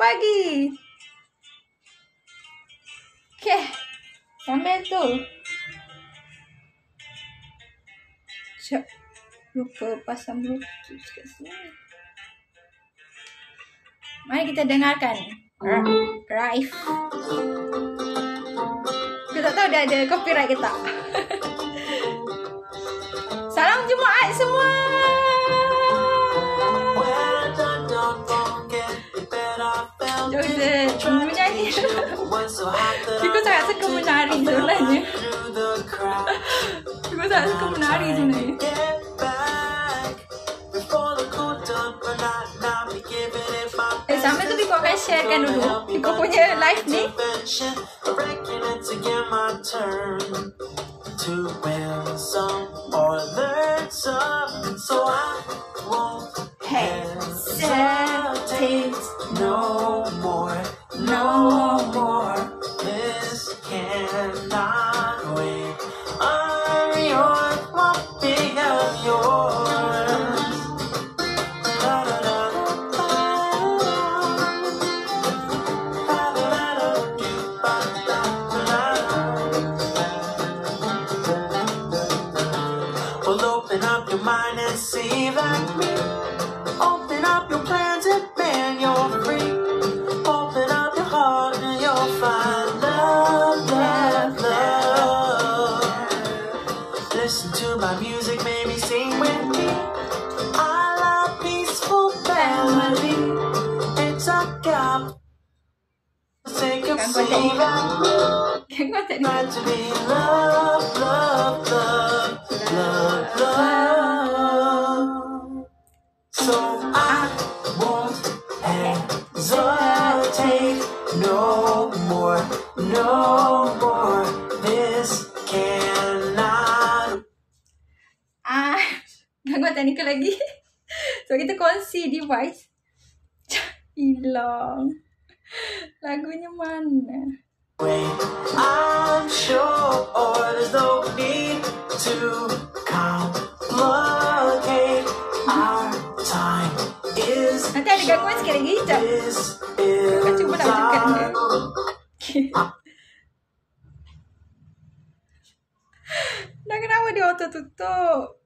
pagi. Oke, sambil tuh. Cok, lupa pasang Bluetooth ke sini. Mari kita dengarkan Raif. Kita tahu udah ada copyright kita. Salam Jumaat semua. Jom menyanyi. Aku sangat suka menari sebenarnya. Aku sangat suka menari sebenarnya. Sampai tu Piko akan sharekan dulu Piko punya live ni. To win some or learn some, so I won't hesitate no more, no more. This cannot wait. I'm yours, nothing of yours. La la la. Open up your mind and see like me. Open up your plans and man, you're free. Open up your heart and you'll find love, love, love. Listen to my music, maybe sing with me. I love peaceful melody. It's a God. Take a seat like me. Meant to be love, love, love. Love, love. So I won't hesitate no more, no more. This cannot. Gangguan teknikal lagi. So kita kongsi device. Hilang. Lagunya mana? Wait, I'm sure there's no need to complicate our time is. Nanti ada gangguan sikit lagi, jap. Kita cuba nak tekan dia. Dah kenapa dia auto tutup?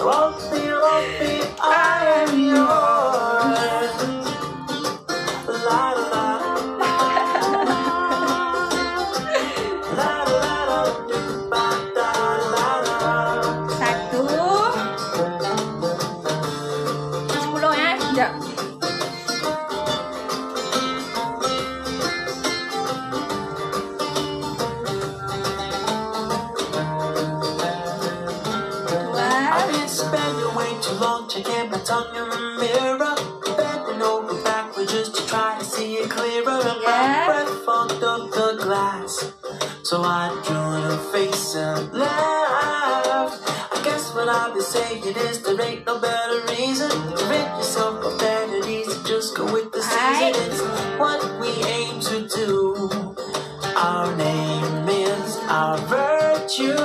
Rompy, rompy, I am yours. La la la. Checking my tongue in the mirror, bending over backwards just to try to see it clearer. And my breath fogged up the glass, so I drew in her face and laughed. I guess what I've been saying is there ain't no better reason to rid yourself of vanities and just go with the season. It's what we aim to do. Our name is our virtue,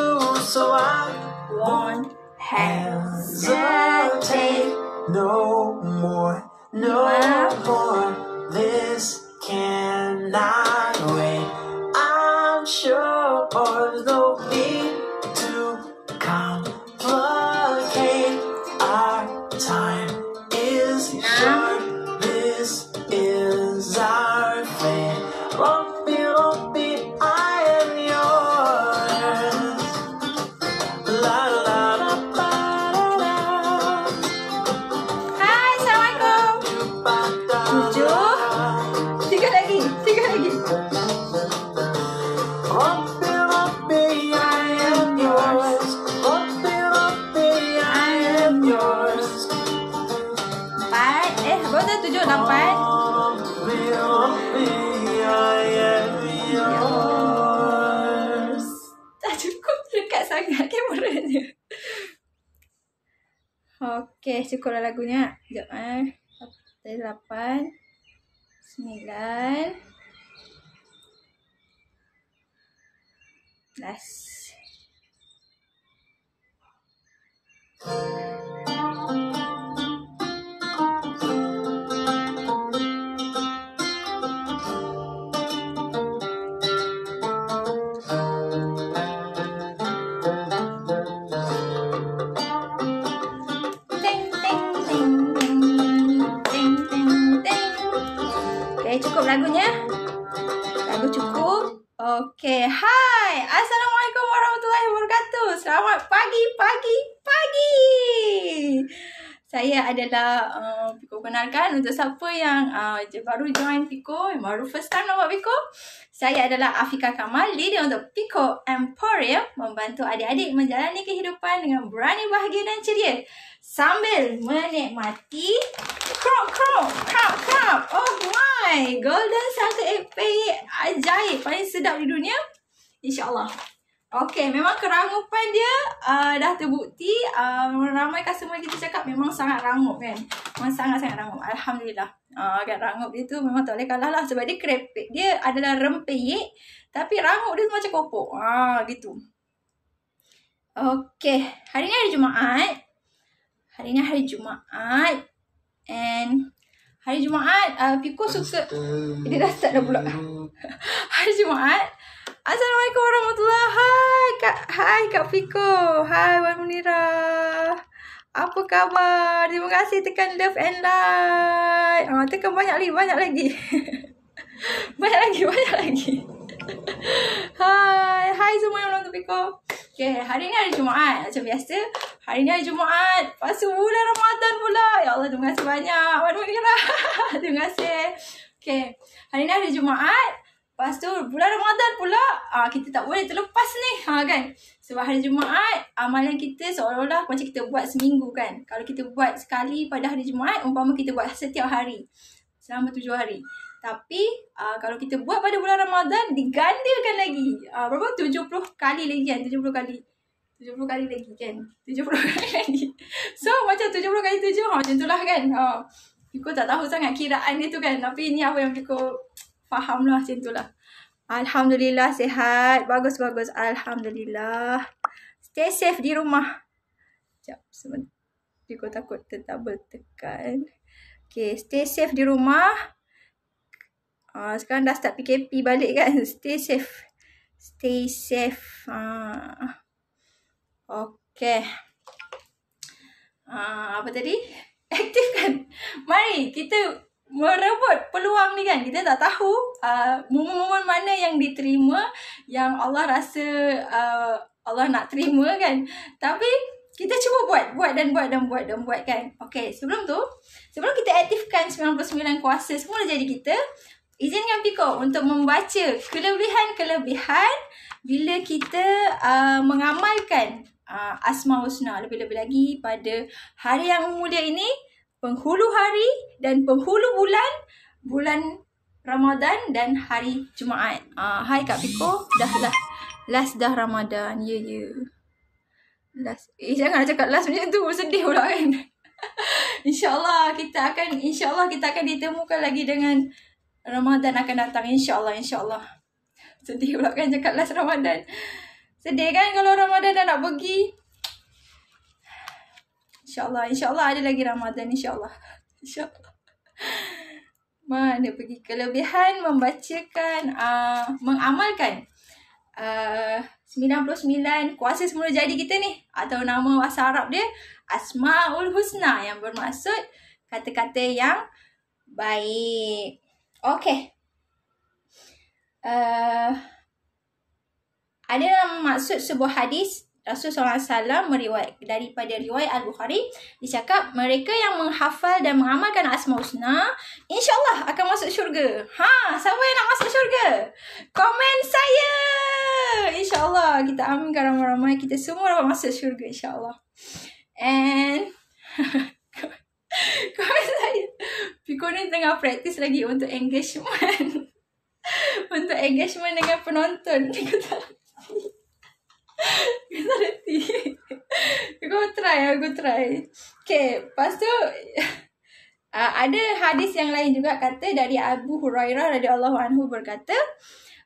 so I won't hesitate no more, no more. This cannot wait. I'm sure there's no need to complicate. Our time is short. This is our fate. Lumpy, lumpy, I am yours. La la la. Oke, cukuplah lagunya. Sekejap 8 9 10. warahmatullahi wabarakatuh. Selamat pagi. Saya adalah Piko. Kenalkan untuk siapa yang baru join Piko, yang baru first time nampak Piko. Saya adalah Afika Kamal, leader untuk Piko Emporium, membantu adik-adik menjalani kehidupan dengan berani, bahagia dan ceria sambil menikmati crop. Oh my, golden salted egg payek ajaib, paling sedap di dunia, insyaAllah. Okey, memang kerangupan dia dah terbukti. Ramai customer kita cakap memang sangat rangup kan. Memang sangat-sangat rangup. Alhamdulillah. Kan rangup dia tu memang tak boleh kalah lah. Sebab dia krepek. Dia adalah rempeyek. Tapi rangup dia tu macam kopok. Gitu. Okey. Hari ni hari Jumaat. And hari Jumaat, Piko suka... Dia dah start dah pula. Hari Jumaat. Assalamualaikum warahmatullahi. Hai Kak Piko. Hai Wan Munirah. Apa khabar? Terima kasih tekan love and like. Tekan banyak lagi. banyak lagi. Hai semua yang menonton Piko. Okay, hari ni hari Jumaat. Macam biasa, hari ni hari Jumaat. Lepas tu bulan Ramadan pula. Ya Allah, terima kasih banyak Wan Munirah. Terima kasih. Okay, hari ni hari Jumaat. Lepas tu bulan Ramadan pula, kita tak boleh terlepas ni, kan? Sebab hari Jumaat, amalan kita seolah-olah macam kita buat seminggu kan. Kalau kita buat sekali pada hari Jumaat, umpama kita buat setiap hari, selama 7 hari. Tapi, kalau kita buat pada bulan Ramadan, digandakan lagi. Berapa? 70 kali lagi kan? 70 kali lagi kan? 70 kali lagi. So, macam 70 kali 7, macam tu lah kan? Piko tak tahu sangat kiraan dia tu kan. Tapi ni apa yang Piko faham lah, macam tu lah. Alhamdulillah sihat. Bagus. Alhamdulillah. Stay safe di rumah. Sekejap. Sebentar. Piko takut double tekan. Okay. Stay safe di rumah. Sekarang dah start PKP balik kan. Stay safe. Okay. Apa tadi? Aktifkan. Mari kita merebut peluang ni kan. Kita tak tahu momen-momen mana yang diterima, yang Allah rasa Allah nak terima kan. Tapi kita cuba buat kan. Okay, sebelum kita aktifkan 99 kuasa semula jadi kita, izinkan Piko untuk membaca kelebihan bila kita mengamalkan Asmaul Husna. Lebih-lebih lagi pada hari yang mulia ini, penghulu hari dan penghulu bulan Ramadan dan hari Jumaat. Hai Kak Piko, last dah Ramadan. Ya. Last. Janganlah cakap last macam tu, sedih pula kan. InsyaAllah kita akan ditemukan lagi dengan Ramadan akan datang, insyaAllah. Sedih pula kan cakap last Ramadan. Sedih kan kalau Ramadan dah nak pergi. InsyaAllah ada lagi Ramadan, insyaAllah. Mana pergi kelebihan membacakan, mengamalkan 99 kuasa semula jadi kita ni, atau nama bahasa Arab dia Asmaul Husna, yang bermaksud kata-kata yang baik. Okay. Ada dalam maksud sebuah hadis, Rasulullah SAW daripada riwayat Al-Bukhari, dicakap mereka yang menghafal dan mengamalkan Asmaul Husna insyaAllah akan masuk syurga. Siapa yang nak masuk syurga? Komen saya. InsyaAllah kita aminkan ramai-ramai, kita semua dapat masuk syurga insyaAllah. And komen saya. Piko ni tengah praktis lagi untuk engagement. Untuk engagement dengan penonton. Piko tak reti. Aku try. Okay, lepas tu ada hadis yang lain juga kata dari Abu Hurairah radhiyallahu anhu berkata,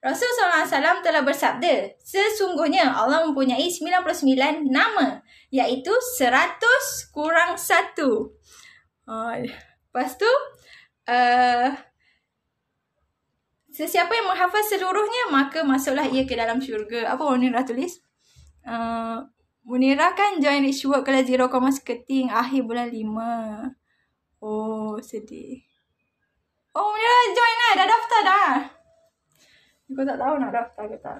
Rasulullah SAW telah bersabda, sesungguhnya Allah mempunyai 99 nama, iaitu 100 kurang 1. Lepas tu sesiapa yang menghafal seluruhnya, maka masuklah ia ke dalam syurga. Apa Munirah tulis? Munirah kan join Rich Work kelas 0, seketing akhir bulan 5. Oh, sedih. Oh, Munirah join lah. Dah daftar dah. Aku tak tahu nak daftar ke tak.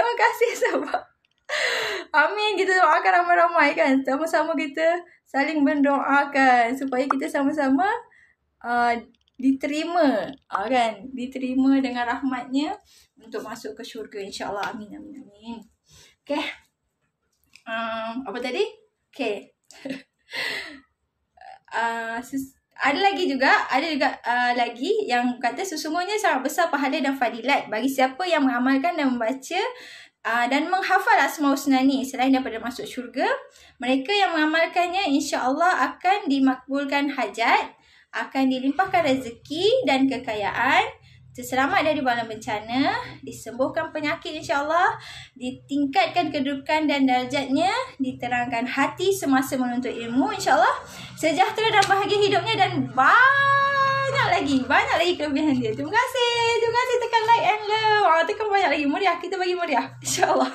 Terima kasih sahabat. Amin. Kita doakan ramai-ramai kan. Sama-sama kita saling mendoakan supaya kita sama-sama diterima kan. Diterima dengan rahmatnya untuk masuk ke syurga insya-Allah. Amin amin amin. Okay. Apa tadi? Okay. Ada juga lagi yang kata sesungguhnya sangat besar pahala dan fadilat bagi siapa yang mengamalkan dan membaca dan menghafal Asmaul Husna ni selain daripada masuk syurga. Mereka yang mengamalkannya insya-Allah akan dimakbulkan hajat, akan dilimpahkan rezeki dan kekayaan, terselamat dari bala bencana, disembuhkan penyakit insya-Allah, ditingkatkan kedudukan dan darjatnya, diterangkan hati semasa menuntut ilmu insya-Allah, sejahtera dan bahagia hidupnya dan banyak lagi kelebihan dia. Terima kasih tekan like and love. Tekan banyak lagi meriah, kita bagi meriah insya-Allah.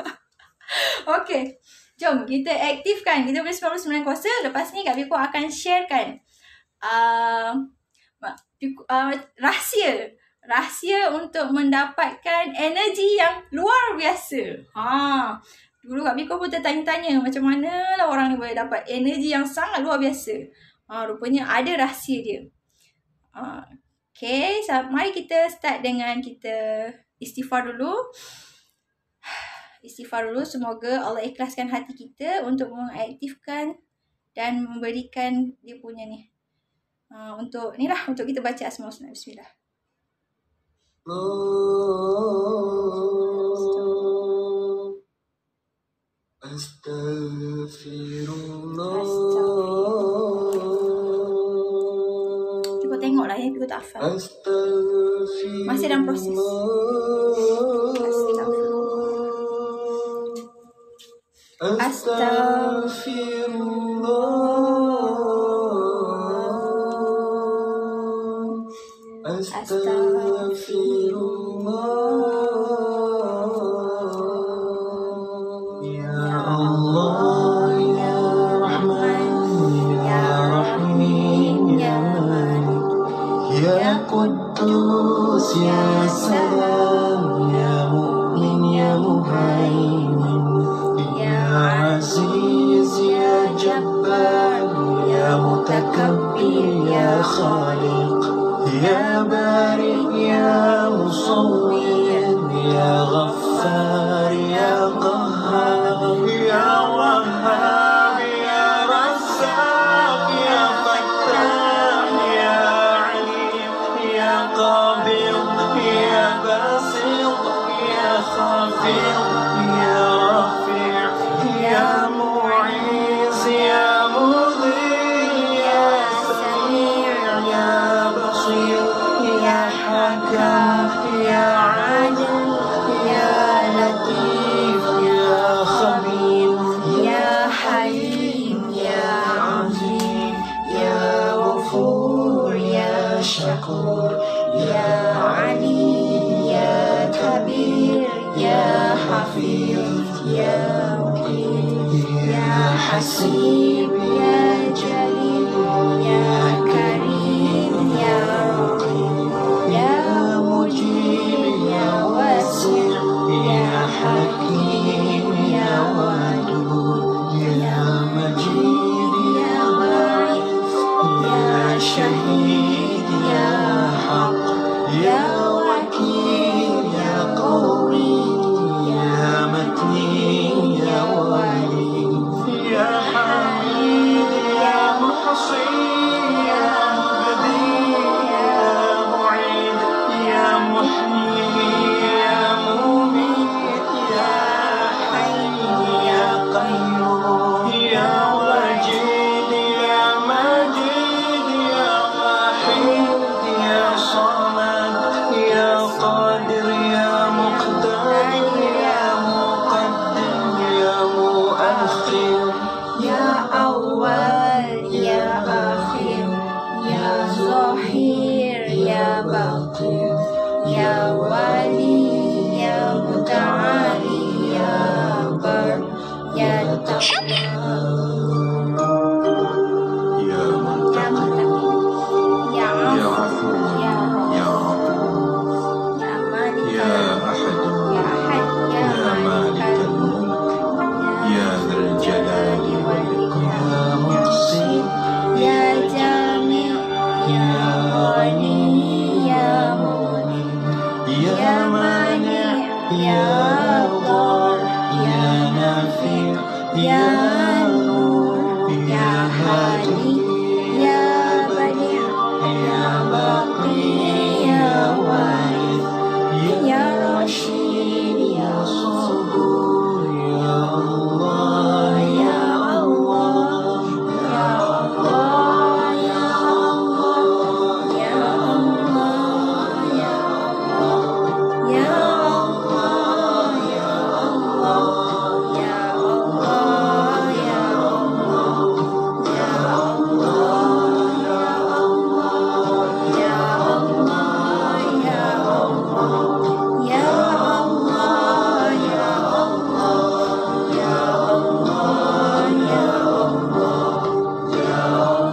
Okey. Jom kita aktifkan. Kita boleh 99 kuasa. Lepas ni Kak Biko akan sharekan rahsia untuk mendapatkan energi yang luar biasa. Dulu Kak Biko pun tertanya-tanya macam mana lah orang ni boleh dapat energi yang sangat luar biasa. Rupanya ada rahsia dia. Okay, mari kita start dengan kita istighfar dulu. Semoga Allah ikhlaskan hati kita untuk mengaktifkan dan memberikan dia punya ni. Untuk kita baca Asmaul Husna. Bismillah. Astaghfirullah. Cuba tengoklah ya, Biko tak hafal. Masih dalam proses. Ya salam, ya mu'min, ya muhaimin, ya aziz, ya jabbar, ya mutakabbir, ya khaliq, ya bari, ya musawwir, ya ghaffar, ya qahhar, ya wahhab, ya razzaq, ya fattah, ya alim, ya qabir, يا باسط يا خافض يا رفيع يا معيز يا مغيث يا سميع يا بصير يا حكم يا عدل يا لطيف يا خبير يا حليم يا عظيم يا غفور يا شكور يا عليم يا كبير يا حفيظ يا مقيم يا حسيب يا جليل يا كريم يا رقيب يا مجيب يا واسع يا حكيم يا ودود يا مجيد يا ضعيف يا شهيد يا حق يا وكيل يا قوي يا متين يا ولي يا حميد يا محصي يا بديع يا معيد يا محيي يا مميت يا حي يا قيوم يا واجد يا مجيد يا واحد يا صمد يا قادر يا مقتدر يا مقدم يا مؤخر يا أول يا آخر يا ظاهر يا باطن يا ولي يا متعالي يا بر يا تقوى يا منتقم يا عفو يا غفور يا مالك يا أحد يا Ghani, Ya Mughni, Ya Mani, Ya Dhar, Ya Nafi, Ya Nur, Ya Hadi, Ya Badi, Ya Baqi, Ya Warith, Ya Rashid, Ya Sabur, Ya Allah, Ya Allah, Ya Allah, Ya Allah, Ya Allah, Ya Allah, Ya Allah, Ya Allah, Ya Allah, Ya Allah, Ya Allah, Ya Allah, Ya Allah, Ya Allah, Ya Allah, Ya Allah, Ya Allah, Ya Allah, Ya Allah.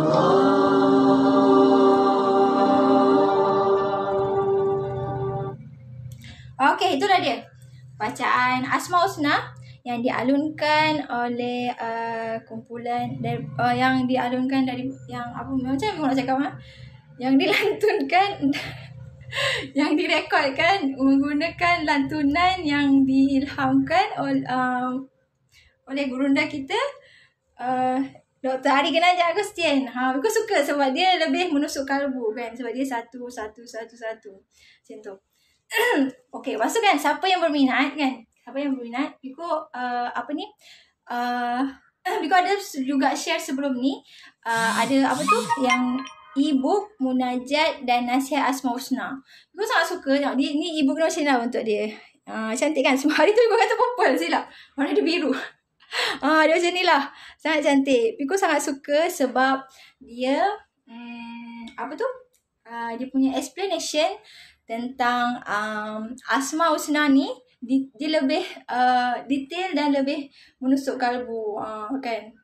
Okey, itulah dia bacaan Asmaul Husna yang dialunkan oleh kumpulan dari yang dialunkan dari yang apa macam mana nak cakap yang dilantunkan yang direkodkan menggunakan lantunan yang diilhamkan oleh gurunda kita Dr. Ari Genaja Agustian. Aku suka sebab dia lebih menusuk kalbu kan, sebab dia satu macam tu. Okey, lepas tu kan siapa yang berminat kan? Siapa yang berminat, Biko Biko ada juga share sebelum ni ada apa tu yang e-book Munajat dan Nasihat Asmaul Husna. Biko sangat suka tengok ni e-book macam mana untuk dia. Cantik kan? Semua hari tu Biko kata purple silap. Warna dia biru. Dia macam ni lah. Sangat cantik. Biko sangat suka sebab dia dia punya explanation tentang Asmaul Husna ni dia lebih detail dan lebih menusuk kalbu kan.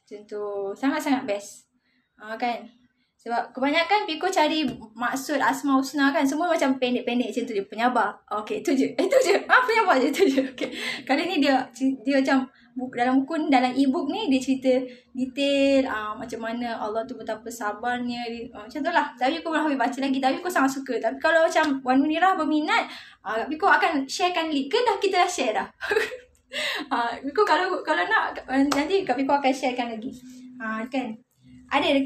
Macam tu. Sangat-sangat best. Kan. Sebab kebanyakan Biko cari maksud Asmaul Husna kan semua macam pendek-pendek macam tu je, penyabar. Okey, itu je. Penyabar je tu je. Okey. Kali ni dia macam dalam buku ni, dalam e-book ni dia cerita detail macam mana Allah tu betapa sabarnya macam tu lah. Tapi aku belum habis baca lagi, tapi aku sangat suka. Tapi kalau macam Wan Munirah berminat, Biko akan sharekan link ke dah kita dah share dah. Biko kalau nak nanti Biko akan sharekan lagi. Kan. Ada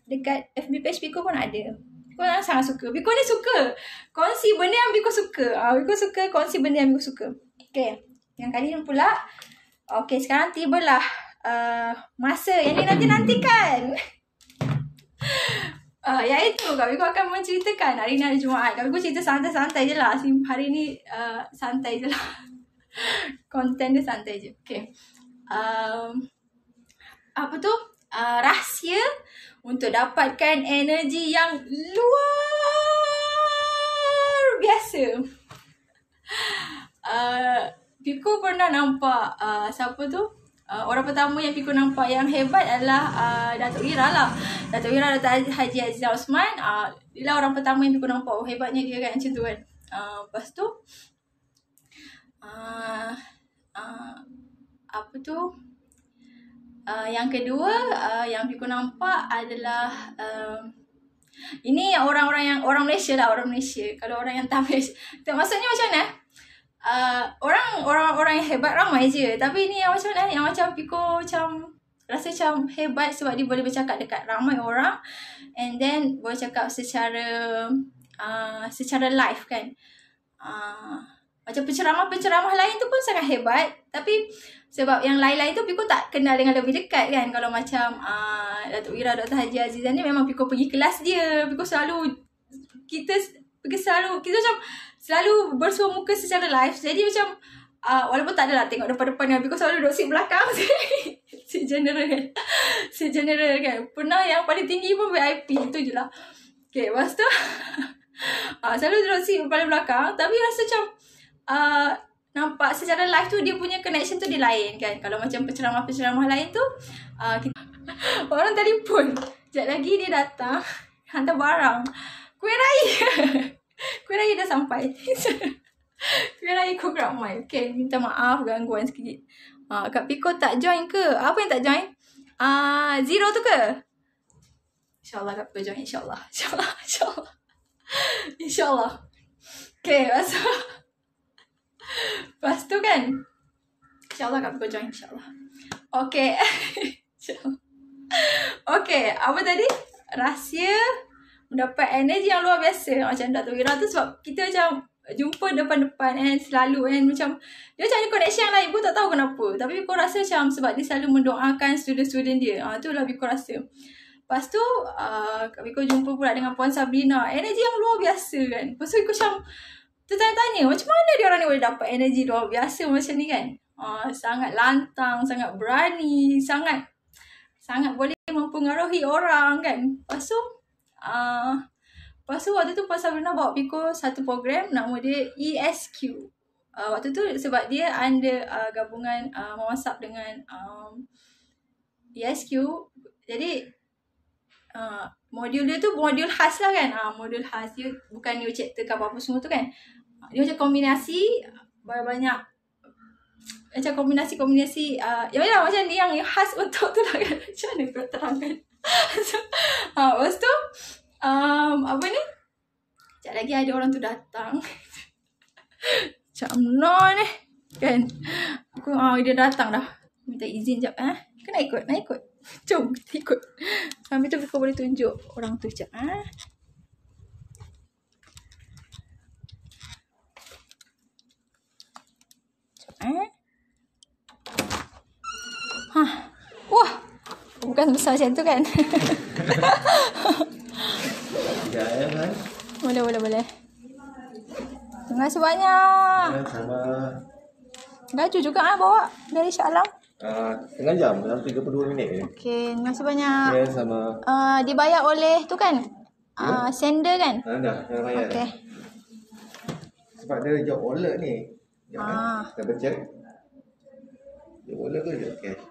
dekat FB page Biko pun ada. Biko sangat suka. Biko ni suka kongsi benda yang Biko suka. Biko suka kongsi benda yang Biko suka. Okay. Yang kali ni pula. Okay, sekarang tibalah masa yang dinanti-nantikan. Iaitu Kak Biko akan menceritakan hari ni hari Jumaat. Kak Biko cerita santai-santai je lah. Hari ni santai je lah. Konten dia santai je. Okay. Rahsia untuk dapatkan energi yang luar biasa. Biko pernah nampak siapa tu? Orang pertama yang Biko nampak yang hebat adalah Datuk Ira lah. Datuk Ira Datuk Haji Azizah Osman. Dia lah orang pertama yang Biko nampak. Hebatnya dia kan macam tu kan. Lepas tu yang kedua yang Biko nampak adalah ini orang Malaysia lah, orang Malaysia. Kalau orang yang tak Malaysia, maksudnya macam mana? Orang yang hebat ramai je. Tapi ni yang macam mana? Yang macam Biko macam rasa macam hebat sebab dia boleh bercakap dekat ramai orang and then boleh cakap secara live kan. Macam penceramah lain tu pun sangat hebat. Tapi sebab yang lain-lain tu Biko tak kenal dengan lebih dekat kan. Kalau macam Datuk Ira, Dr. Haji Azizah ni memang Biko pergi kelas dia. Biko kita macam selalu bersua muka secara live. Jadi macam walaupun tak adalah tengok depan-depan kan. Biko selalu duduk seat belakang. Seat general kan. Pernah yang paling tinggi pun VIP. Itu je lah. Okay, lepas tu selalu duduk seat paling belakang. Tapi rasa macam nampak secara live tu dia punya connection tu dia lain kan. Kalau macam penceramah lain tu orang telefon. Sekejap lagi dia datang hantar barang. Kuih raya dah sampai. Kuih raya Koh Ramai. Okay, minta maaf gangguan sikit. Kak Biko tak join ke? Apa yang tak join? Zero tu ke? InsyaAllah Kak Piko join. InsyaAllah. InsyaAllah. Okay, lepas tu kan, InsyaAllah Kak Piko join. InsyaAllah. Okay. Okay, apa tadi? Rahsia mendapat energi yang luar biasa. Macam Dr. Wira tu sebab kita macam jumpa depan-depan selalu macam dia macam ada connection yang lain pun tak tahu kenapa. Tapi Biko rasa macam sebab dia selalu mendoakan student-student dia. Itulah Biko rasa. Lepas tu Biko jumpa pula dengan Puan Sabrina. Energi yang luar biasa kan. Lepas tu Biko macam tertanya-tanya macam mana dia orang ni boleh dapat energi luar biasa macam ni kan. Sangat lantang, sangat berani, sangat boleh mempengaruhi orang kan. Lepas tu waktu tu Puan Sabrina bawa Biko satu program nama dia ESQ. Waktu tu sebab dia under gabungan memasak dengan ESQ. Jadi modul dia tu modul khas lah kan. Modul khas dia bukan new chapter ke apa-apa semua tu kan. Dia macam kombinasi banyak macam kombinasi ya macam ni yang khas untuk tu lah kan. Macam mana kau terangkan. Lepas tu apa ni, sekejap lagi ada orang tu datang. Macam no ni kan. Aku dia datang dah. Minta izin sekejap Kau nak ikut? Jom kita ikut. Sambil tu kau boleh tunjuk orang tu sekejap Wah, bukan besar macam tu kan. Boleh. Terima kasih banyak. Sama. Laju juga bawa dari Shah Alam. Setengah jam, dalam 32 minit je. Okey, terima kasih banyak. Ya, sama. Dibayar oleh tu kan? Sender kan? Dah bayar. Okey. Sebab dia job wallet ni. Kita bercek. Job wallet tu job cash.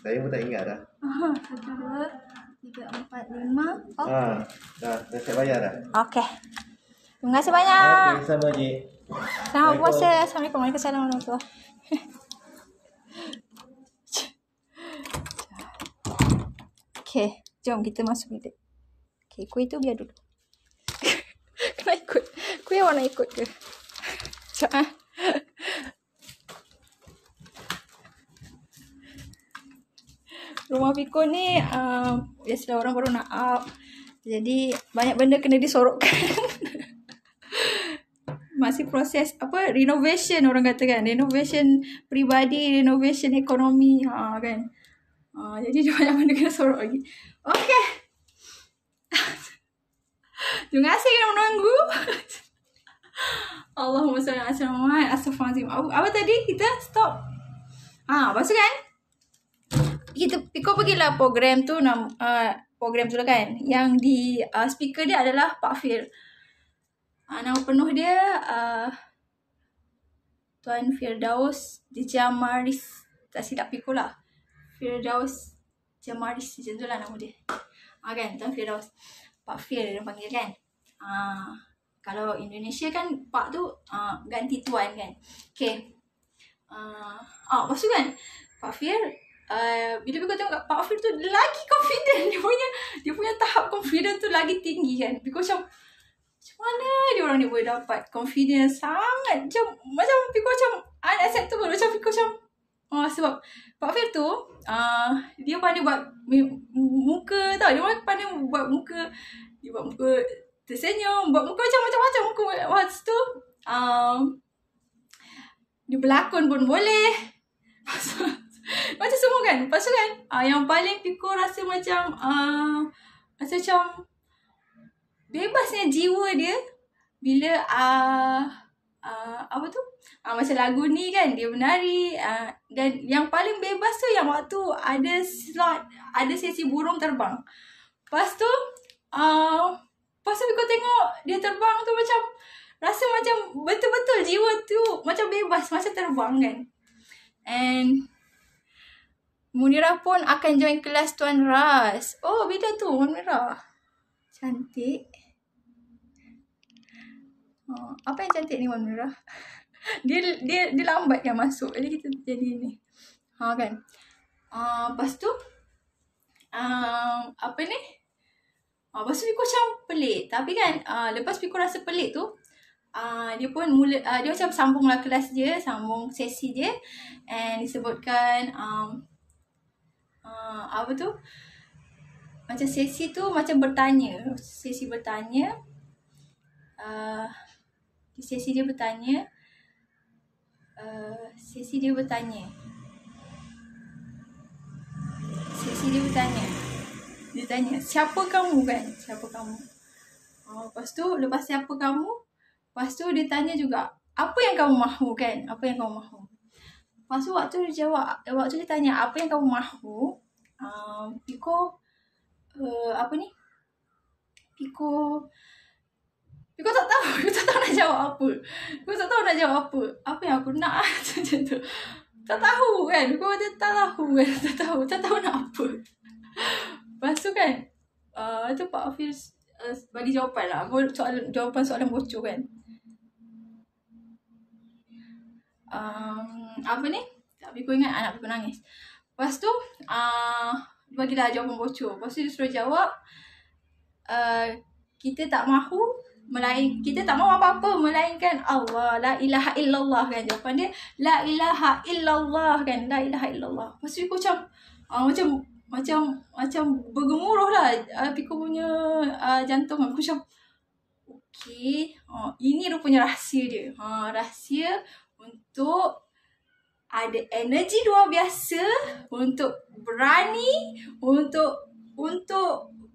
Saya pun tak ingat dah. 1, 2, 3, 4, 5. Dah saya bayar dah. Okey. Terima kasih banyak. Okey, sama je. Selamat puasa. Assalamualaikum warahmatullahi wabarakatuh. Okey, jom kita masuk bilik. Okey, kuih tu biar dulu. Kena ikut. Kuih awak nak ikut ke? Sekejap Rumah Biko ni biasalah orang baru nak up. Jadi banyak benda kena disorokkan. Masih proses renovation orang kata kan. Renovation peribadi, renovation ekonomi kan. Jadi banyak benda kena sorok lagi. Okey. Terima kasih kerana menunggu. Allahumma salli ala sayyidina Muhammad. Astaghfirullahaladzim. Apa tadi kita stop? Lepas tu kan Biko pergilah program tu program tu lah kan. Yang di speaker dia adalah Pak Fir. Nama penuh dia Tuan Firdaus Jamaris. Tak silap Biko lah. Firdaus Jamaris macam tu lah nama dia. Kan Tuan Firdaus. Pak Fir dia panggil kan. Kalau Indonesia kan Pak tu ganti Tuan kan. Okay. Lepas tu kan Pak Fir bila Biko tengok Pak Fir tu lagi confident. Dia punya tahap confident tu lagi tinggi kan. Biko macam mana dia orang ni boleh dapat confidence sangat. Macam Biko macam unacceptable. Macam Biko macam sebab Pak Fir tu dia pandai buat muka tau. Dia pandai buat muka. Dia buat muka tersenyum, buat muka macam-macam muka. Lepas tu dia berlakon pun boleh. Macam semua kan. Lepas tu kan yang paling Biko rasa macam macam bebasnya jiwa dia bila apa tu macam lagu ni kan dia menari dan yang paling bebas tu yang waktu ada slot, ada sesi burung terbang. Lepas tu Biko tengok dia terbang tu macam rasa macam betul-betul jiwa tu macam bebas, macam terbang kan. And Munirah pun akan join kelas Tuan Ras. Bila tu Munirah? Cantik. Apa yang cantik ni Munirah? Dia lambat kan masuk. Jadi kita jadi ni. Kan. Lepas tu apa ni? Lepas tu Piko macam pelik. Tapi kan lepas Piko rasa pelik tu, dia pun mula dia macam sambunglah kelas dia, sambung sesi dia, and disebutkan apa tu, macam sesi tu macam bertanya, sesi bertanya, sesi dia bertanya, sesi dia bertanya, dia tanya, siapa kamu kan, siapa kamu. Lepas tu lepas siapa kamu, lepas tu dia tanya juga, apa yang kamu mahu kan, apa yang kamu mahu. Lepas tu waktu dia tanya apa yang kamu mahu, Piko apa ni, Piko tak tahu, Piko tak tahu nak jawab apa. Piko tak tahu nak jawab apa. Apa yang aku nak macam tu. Tak tahu kan. Piko macam tak tahu kan. Tak tahu nak apa. Lepas tu kan, tu Pak Hafiz bagi jawapan lah. Jawapan soalan bocor kan. Apa ni? Piko ingat anak Piko nangis. Lepas tu, bagilah jawapan bocor. Lepas tu dia suruh jawab, kita tak mahu apa-apa melainkan Allah. La ilaha illallah kan jawapan dia. La ilaha illallah kan. La ilaha illallah. Lepas tu Piko macam bergemuruh lah Piko punya jantung. Aku macam okey, ini rupanya rahsia dia. Rahsia untuk ada energi luar biasa, untuk berani, untuk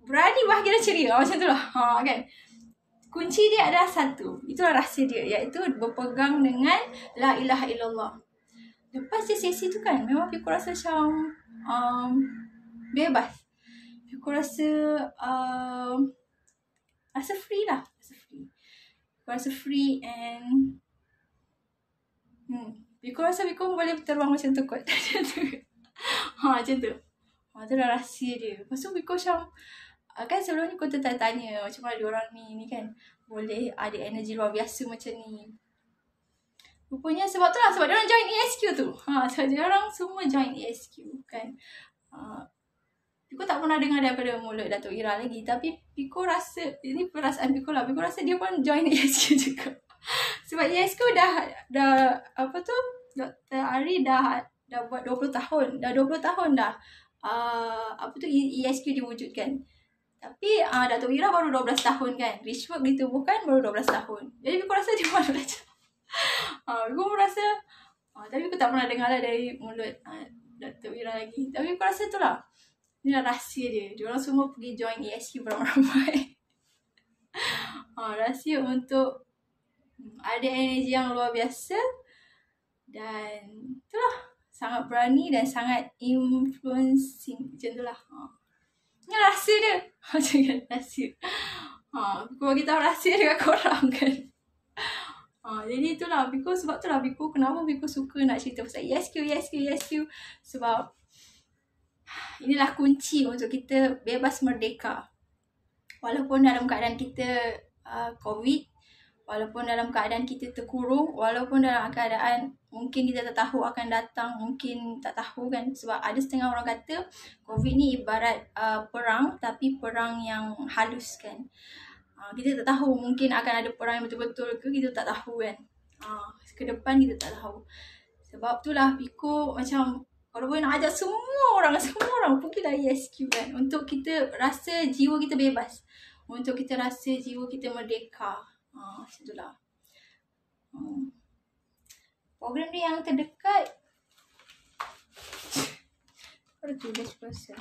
berani bahagia dan ceria. Macam tu lah. Kan? Kunci dia adalah satu. Itulah rahsia dia, iaitu berpegang dengan La ilaha illallah. Lepas dia sesi tu kan, memang Piko rasa macam bebas. Piko rasa free lah. Rasa free and Piko rasa Piko boleh terbang macam tu kot. Macam tu. Itu dah rahsia dia. Lepas tu Piko macam, kan sebelum ni kau tanya macam mana diorang ni kan boleh ada energi luar biasa macam ni. Rupanya sebab tu lah, sebab diorang join ESQ tu. Sebab diorang semua join ESQ kan. Piko tak pernah dengar daripada mulut Datuk Ira lagi. Tapi Piko rasa, ini perasaan Piko lah, Piko rasa dia pun join ESQ juga. Sebab ESQ dah apa tu, Dr. Ari dah buat 20 tahun. Dah 20 tahun dah apa tu ESQ diwujudkan. Tapi Datuk Ira baru 12 tahun kan. Richwork ditubuhkan baru 12 tahun. Jadi Piko rasa dia baru belajar. Piko rasa tapi Piko tak pernah dengar lah dari mulut Datuk Ira lagi. Tapi Piko rasa tu lah, inilah rahsia dia. Diorang semua pergi join ESQ beramai-ramai. Rahsia untuk ada energi yang luar biasa. Dan itulah, sangat berani dan sangat influencing. Macam tu lah. Ini rahsia dia. Macam kan rahsia. Piko bagi tahu rahsia dengan korang kan. Jadi itulah Piko, sebab tu lah Piko, kenapa Piko suka nak cerita pasal ESQ. Sebab inilah kunci untuk kita bebas merdeka. Walaupun dalam keadaan kita COVID, walaupun dalam keadaan kita terkurung, walaupun dalam keadaan mungkin kita tak tahu akan datang, mungkin tak tahu kan. Sebab ada setengah orang kata COVID ni ibarat perang, tapi perang yang halus kan. Kita tak tahu, mungkin akan ada perang yang betul-betul ke, kita tak tahu kan. Ke depan kita tak tahu. Sebab tu lah Piko macam, kalau boleh nak ajak semua orang pergilah ESQ kan. Untuk kita rasa jiwa kita bebas. Untuk kita rasa jiwa kita merdeka. Macam tu lah. Program dia yang terdekat, ada tulis pasal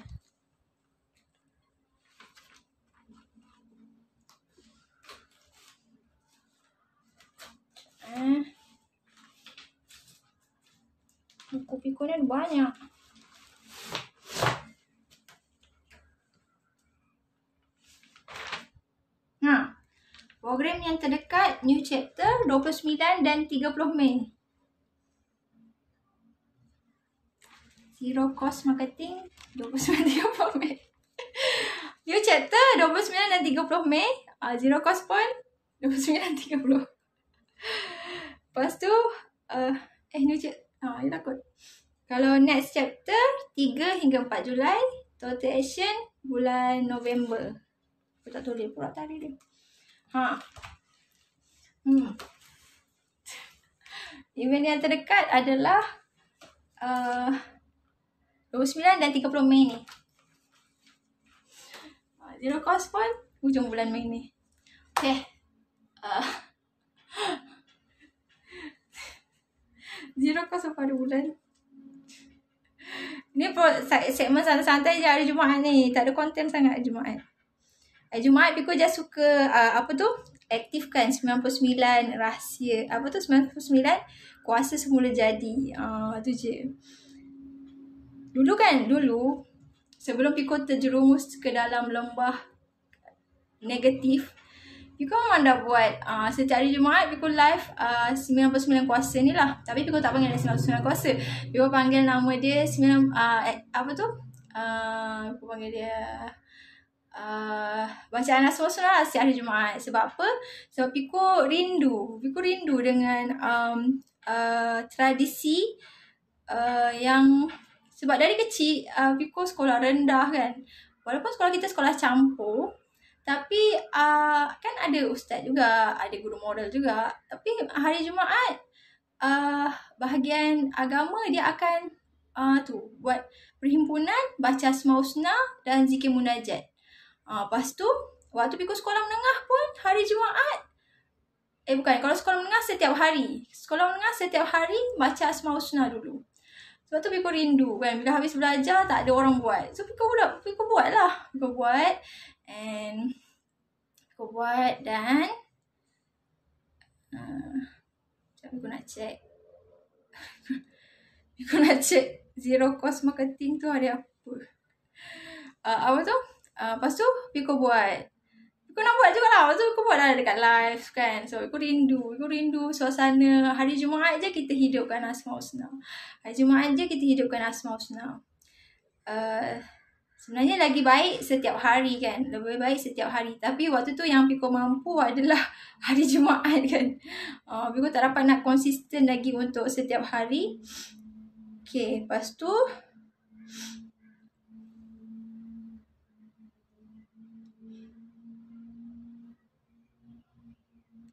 buku Piko ni banyak. Program yang terdekat New Chapter 29 dan 30 Mei. Zero Cost Marketing 29-30 Mei. New Chapter 29 dan 30 Mei. Zero Cost pun 29 dan 30. Lepas tu New Chapter, dia takut. Kalau next chapter 3 hingga 4 Julai. Total Action bulan November. Aku tak tulis pula tarikh dia. Event yang terdekat adalah 29 dan 30 Mei ni. Zero cost pun hujung bulan Mei ni. Okay. Zero cost pada bulan. Ni segmen santai-santai je hari Jumaat ni. Tak ada konten sangat hari Jumaat. Hari Jumaat Piko just suka aktifkan 99 rahsia. 99 kuasa semula jadi. Tu je. Dulu sebelum Piko terjerumus ke dalam lembah negatif, Piko memang dah buat setiap hari Jumaat Piko live 99 kuasa ni lah. Tapi Piko tak panggil dia 99 kuasa. Piko panggil nama dia Piko panggil dia bacaan asma husna lah setiap hari Jumaat. Sebab apa? Sebab Piko rindu dengan tradisi yang, sebab dari kecil Piko sekolah rendah kan. Walaupun sekolah kita sekolah campur, tapi kan ada ustaz juga, ada guru moral juga. Tapi hari Jumaat bahagian agama dia akan buat perhimpunan baca asma husna dan zikir munajat. Lepas tu waktu Piko sekolah menengah pun hari Jumaat, kalau sekolah menengah setiap hari. Sekolah menengah setiap hari baca asma husna dulu. Sebab tu Piko rindu kan, bila habis belajar tak ada orang buat. So Piko buat lah. Piko buat dan Piko nak check. Piko nak check zero cost marketing tu ada apa. Lepas tu Piko buat. Piko nak buat jugalah. Lepas tu Piko buat dah dekat live kan. So Piko rindu suasana hari Jumaat je kita hidupkan asma husna. Hari Jumaat je kita hidupkan asma husna. Sebenarnya lagi baik setiap hari kan. Lebih baik setiap hari. Tapi waktu tu yang Piko mampu adalah hari Jumaat kan. Piko tak dapat nak konsisten lagi untuk setiap hari. Okay, lepas tu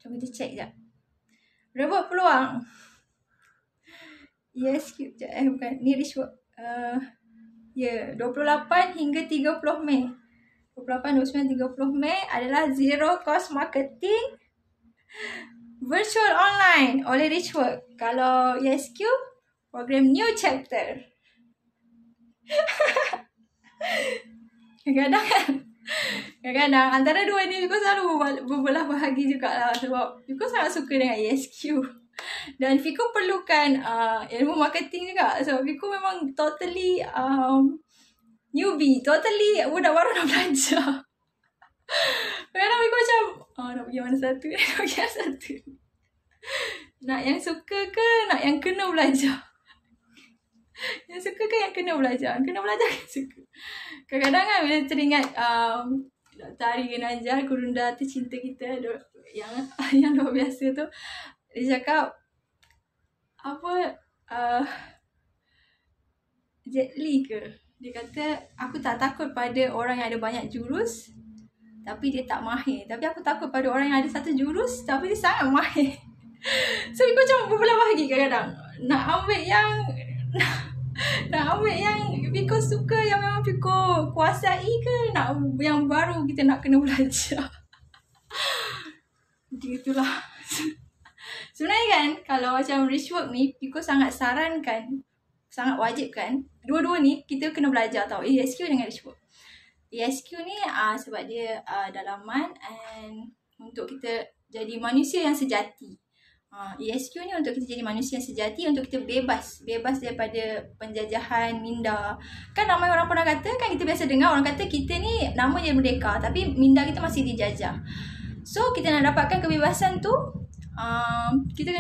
cuba kita check sekejap. Rebut peluang. Yes, sekejap. Bukan. Ni rishwork. 28 hingga 30 Mei. 28, 29, 30 Mei adalah zero cost marketing virtual online oleh Richwork. Kalau ESQ, program new chapter. Kadang-kadang antara dua ni Piko selalu berbelah bahagi jugalah. Sebab Piko sangat suka dengan ESQ. Dan Piko perlukan ilmu marketing juga. So Piko memang totally newbie. Totally budak baru nak belajar. Kadang Piko macam nak pergi mana satu. Nak yang suka ke nak yang kena belajar? Yang suka ke yang kena belajar? Kena belajar kan suka. Kadang-kadang kan bila teringat Dr. Ari Ginanjar, Kurunda tercinta kita yang luar biasa tu, dia cakap Jet Li ke? Dia kata, aku tak takut pada orang yang ada banyak jurus tapi dia tak mahir. Tapi aku takut pada orang yang ada satu jurus tapi dia sangat mahir. So Piko macam berbelah bahagi kadang-kadang. Nak ambil yang Piko suka, yang memang Piko kuasai ke nak yang baru kita nak kena belajar. Begitulah. Sebenarnya kan kalau macam Richwork ni Piko sangat sarankan, sangat wajibkan dua-dua ni kita kena belajar tau. ESQ dengan Richwork. ESQ ni sebab dia dalaman and untuk kita jadi manusia yang sejati. ESQ ni untuk kita jadi manusia yang sejati, untuk kita bebas daripada penjajahan minda. Kan ramai orang pernah kata, kan kita biasa dengar orang kata kita ni nama je merdeka tapi minda kita masih dijajah. So kita nak dapatkan kebebasan tu, kita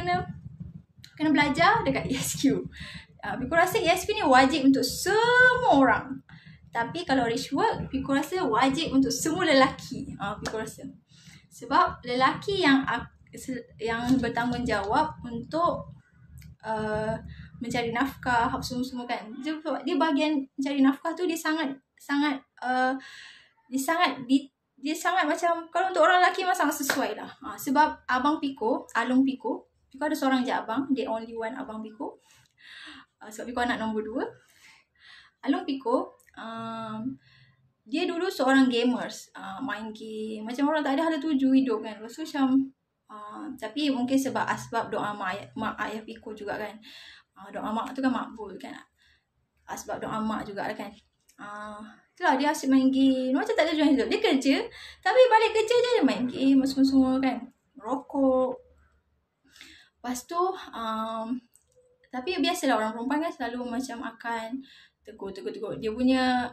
kena belajar dekat ESQ. Piko rasa ESQ ni wajib untuk semua orang. Tapi kalau Richwork, Piko rasa wajib untuk semua lelaki. Piko rasa. Sebab lelaki yang bertanggungjawab untuk mencari nafkah, apa semua kan. Dia bahagian mencari nafkah tu dia sangat sangat dia sangat macam, kalau untuk orang lelaki memang sangat sesuai lah. Sebab Abang Piko, Along Piko ada seorang je abang, the only one Abang Piko. Sebab Piko anak nombor 2. Along Piko, dia dulu seorang gamers, main game. Macam orang tak ada tuju hidup kan. Lepas tu macam, tapi mungkin sebab asbab doa mak ayah Piko juga kan. Doa mak tu kan makbul kan. Sebab doa mak juga kan. Itulah dia asyik main game. Macam tak ada tujuan hidup. Dia kerja, tapi balik kerja je dia main game semua kan. Merokok. Lepas tu, tapi biasalah orang perempuan kan selalu macam akan tegur. Dia punya,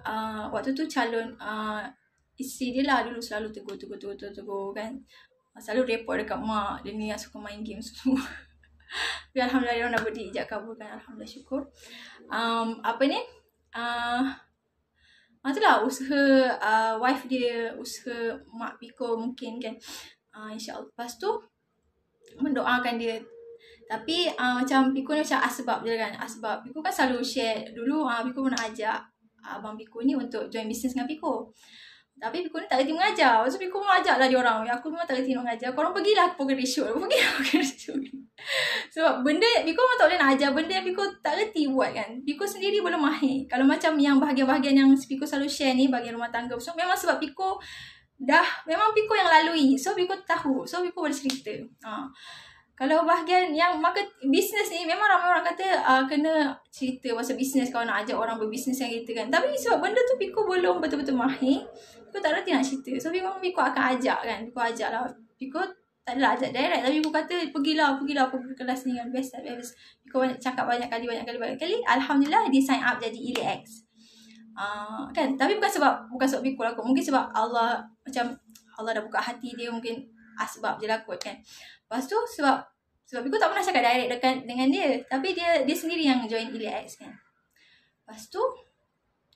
waktu tu calon isteri dia lah dulu selalu tegur kan. Selalu report dekat mak, dia ni yang suka main game semua. Tapi Alhamdulillah dia orang dah berijab kabul kan. Alhamdulillah syukur. Itulah usaha wife dia, usaha mak Piko mungkin kan. InsyaAllah. Lepas tu mendoakan dia. Tapi macam Piko ni macam asbab je kan. Asbab Piko kan selalu share. Dulu Piko pernah ajak abang Piko ni untuk join bisnes dengan Piko. Tapi Piko ni tak reti mengajar. Lepas tu Piko mengajak lah dia orang. Aku memang tak reti nak mengajar. Korang pergilah program shoot. Sebab benda Piko memang tak boleh nak ajar. Benda yang Piko tak reti buat kan. Piko sendiri belum mahir. Kalau macam yang bahagian-bahagian yang Piko selalu share ni, bahagian rumah tangga. So memang sebab Piko memang Piko yang lalui. So Piko tahu. So Piko boleh cerita. Kalau bahagian yang bisnes ni, memang ramai orang kata kena cerita pasal bisnes kalau nak ajak orang berbisnes yang kita kan. Tapi sebab benda tu Piko belum betul-betul mahir, Piko tak reti nak cerita. So Piko akan ajak kan. Piko ajak lah. Piko tak adalah ajak direct, tapi Piko kata pergilah pergi kelas ni kan. Best. Piko cakap banyak kali. Alhamdulillah dia sign up jadi Elite X. Kan. Tapi bukan sebab Piko lah kot. Mungkin sebab Allah dah buka hati dia, mungkin asbab je lah kot kan. Lepas tu sebab Piko tak pernah cakap direct dengan dia. Tapi dia sendiri yang join Elite X kan. Lepas tu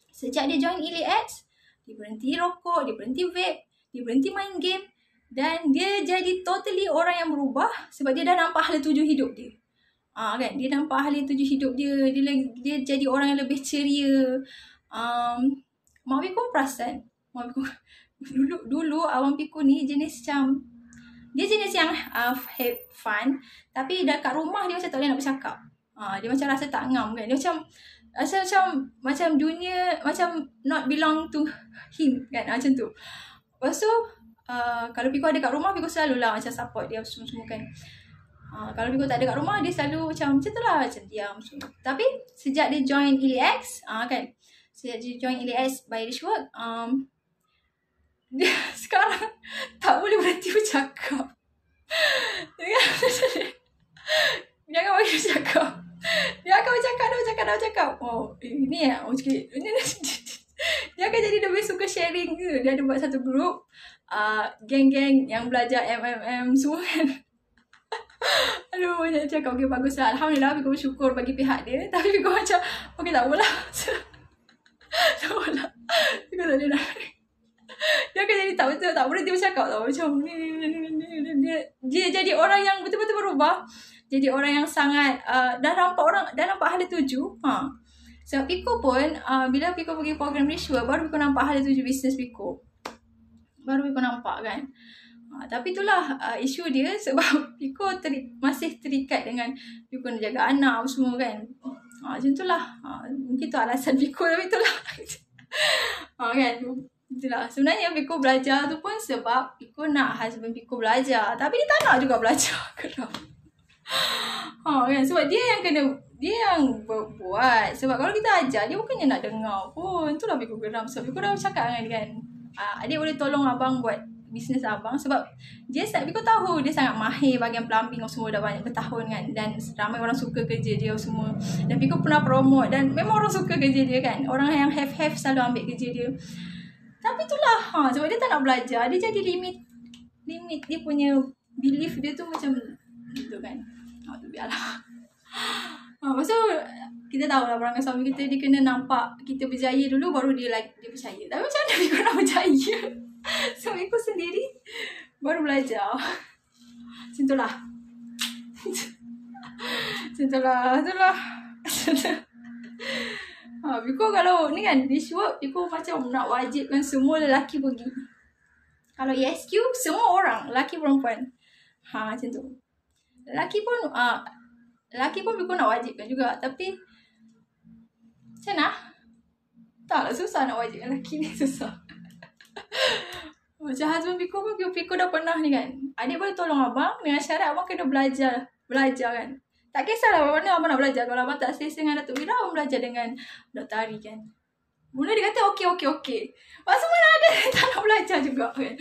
sejak dia join Elite X, dia berhenti rokok, dia berhenti vape, dia berhenti main game. Dan dia jadi totally orang yang berubah. Sebab dia dah nampak hala tuju hidup dia. Kan. Dia nampak hala tuju hidup dia. Dia jadi orang yang lebih ceria. Mak Piko perasan. Dulu Abang Piko ni jenis macam, dia jenis yang have fun. Tapi dekat rumah dia macam tak boleh nak bercakap. Dia macam rasa tak ngam kan. Dia macam dunia macam not belong to him kan. Macam tu. Lepas tu kalau Piko ada kat rumah, Piko selalu lah macam support dia semua kan. Kalau Piko tak ada kat rumah, dia selalu macam tu lah, macam diam semua. Tapi sejak dia join Elite X kan, sejak dia join Elite X by Richwork, dia sekarang tak boleh berhenti bercakap. Dia akan bagi bercakap. Dia akan bercakap. Oh, ini ya. Dia akan jadi lebih suka sharing ke. Dia ada buat satu grup, geng-geng yang belajar MMM semua kan. Aduh, banyak cakap. Okay, bagus lah. Alhamdulillah, Piko bersyukur bagi pihak dia. Tapi Piko macam, okay, tak apalah. Piko tak boleh nak. Dia akan jadi tak betul, tak berhenti bercakap tau. Macam dia jadi orang yang betul-betul berubah. Jadi orang yang sangat dah nampak hala tuju. Sebab Piko pun bila Piko pergi program Richwork, baru Piko nampak hala tuju bisnes Piko. Baru Piko nampak kan. Tapi itulah isu dia sebab Piko masih terikat dengan Piko nak jaga anak semua kan. Macam itulah. Mungkin tu alasan Piko, tapi itulah. Kan. Itulah. Sebenarnya Piko belajar tu pun sebab Piko nak husband Piko belajar. Tapi dia tak nak juga belajar. Kenapa? Kan? Sebab dia yang buat. Sebab kalau kita ajar, dia bukannya nak dengar pun. Itulah Piko geram. Sebab Piko dah cakap dengan dia kan, adik boleh tolong abang buat bisnes abang. Sebab Piko tahu dia sangat mahir bahagian plumbing semua, dah banyak bertahun kan. Dan ramai orang suka kerja dia semua. Dan Piko pernah promote. Dan memang orang suka kerja dia kan. Orang yang have selalu ambil kerja dia. Tapi itulah, sebab dia tak nak belajar, dia jadi limit dia punya belief dia tu macam tu kan. Tu biarlah. Lepas tu kita tahu lah perangai suami kita, dia kena nampak kita berjaya dulu baru dia percaya. Tapi macam mana Piko nak berjaya? So Piko sendiri baru belajar. Macam itulah. Biko kalau ni kan dishwork, Biko macam nak wajibkan semua lelaki pergi. Kalau ESQ semua orang, lelaki perempuan. Macam tu. Lelaki pun Biko nak wajibkan juga, tapi macam mana? Taklah, susah nak wajibkan lelaki ni, susah. Macam husband Biko pun, Biko dah pernah ni kan, adik boleh tolong abang dengan syarat abang kena belajar kan. Tak kisahlah mana abang nak belajar. Kalau abang tak selesa dengan Datuk Wira, abang belajar dengan Dr. Ari kan. Mula dia kata okey. Lepas tu mana ada tak nak belajar juga kan.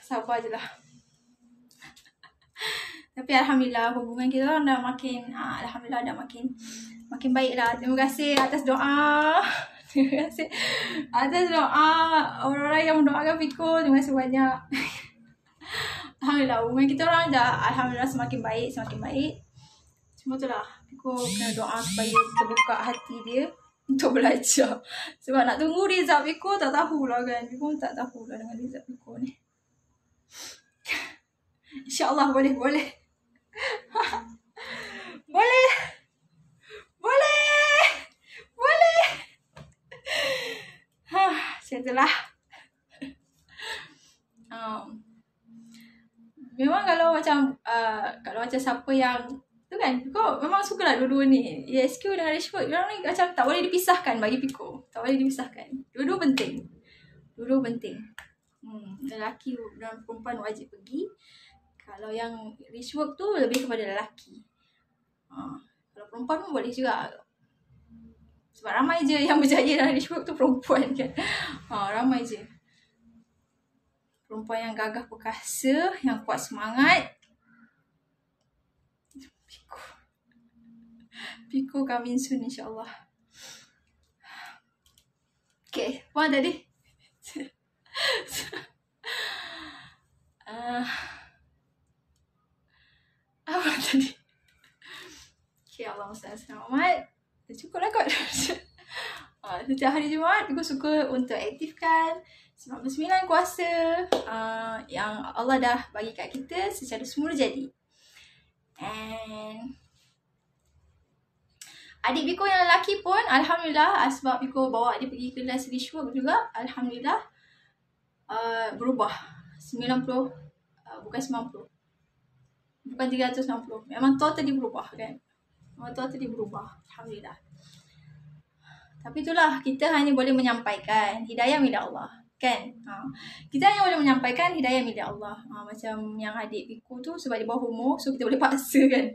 Sabar je lah. Tapi Alhamdulillah hubungan kita orang dah makin Alhamdulillah dah makin baik lah. Terima kasih atas doa. Terima kasih atas doa orang-orang yang mendoakan Biko. Terima kasih banyak. Alhamdulillah hubungan kita orang dah Alhamdulillah semakin baik. Cuma tu lah, Biko kena doa supaya terbuka hati dia untuk belajar. Sebab nak tunggu result Biko tak tahulah kan. Biko tak tahulah dengan result Biko ni. InsyaAllah boleh. Boleh. Macam tu lah. Memang kalau macam siapa yang tu kan, Piko memang sukalah dua-dua ni. ESQ dengan Rishwork, orang ni macam tak boleh dipisahkan bagi Piko. Tak boleh dipisahkan. Dua-dua penting. Lelaki dan perempuan wajib pergi. Kalau yang Rishwork tu lebih kepada lelaki. Kalau perempuan pun boleh juga. Sebab ramai je yang berjaya dalam Rishwork tu perempuan kan. Ramai je. Perempuan yang gagah perkasa, yang kuat semangat. Piko coming soon insyaAllah. Okay, apa tadi? Apa tadi? Okay, Allah Muhammad. Cukup lah kot. Setiap hari Jumaat, Piko suka untuk aktifkan 99 kuasa yang Allah dah bagi kat kita secara semula jadi. And adik Biko yang lelaki pun Alhamdulillah, sebab Biko bawa dia pergi kelas Rishwork juga, Alhamdulillah berubah 90, bukan 90, bukan 360, memang totally berubah kan. Alhamdulillah. Tapi itulah, kita hanya boleh menyampaikan, hidayah milik Allah kan. Kita hanya boleh menyampaikan, hidayah milik Allah. Macam yang adik Biko tu sebab dia bawah umur, so kita boleh paksa kan.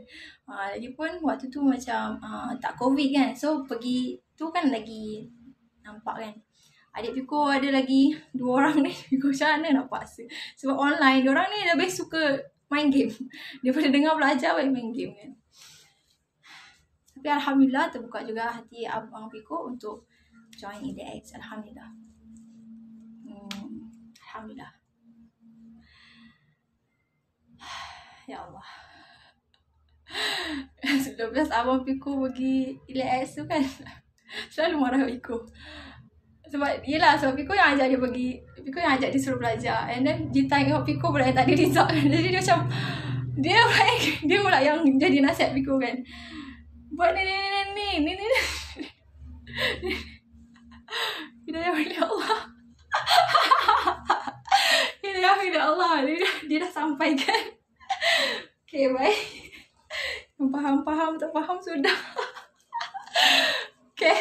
Lagipun waktu tu macam tak COVID kan, so pergi tu kan lagi nampak kan. Adik Biko ada lagi 2 orang ni, Biko macam mana nak paksa. Sebab online, diorang ni lebih suka main game daripada dengar belajar, main game kan. Tapi Alhamdulillah terbuka juga hati abang Biko untuk join EDX. Alhamdulillah. Alhamdulillah. Ya Allah. 12 abang Biko pergi EDX tu kan, selalu marah Biko. Sebab Biko yang ajak dia pergi, Biko yang ajak dia suruh belajar. And then dia tengok Biko pula yang tak ada result kan. Jadi dia macam, dia pula yang jadi nasihat Biko kan. Buat ni. Hidayah milik Allah. Hidayah milik Allah. Dia dah sampaikan. Okay, baik. Yang faham, tak faham sudah. Okay.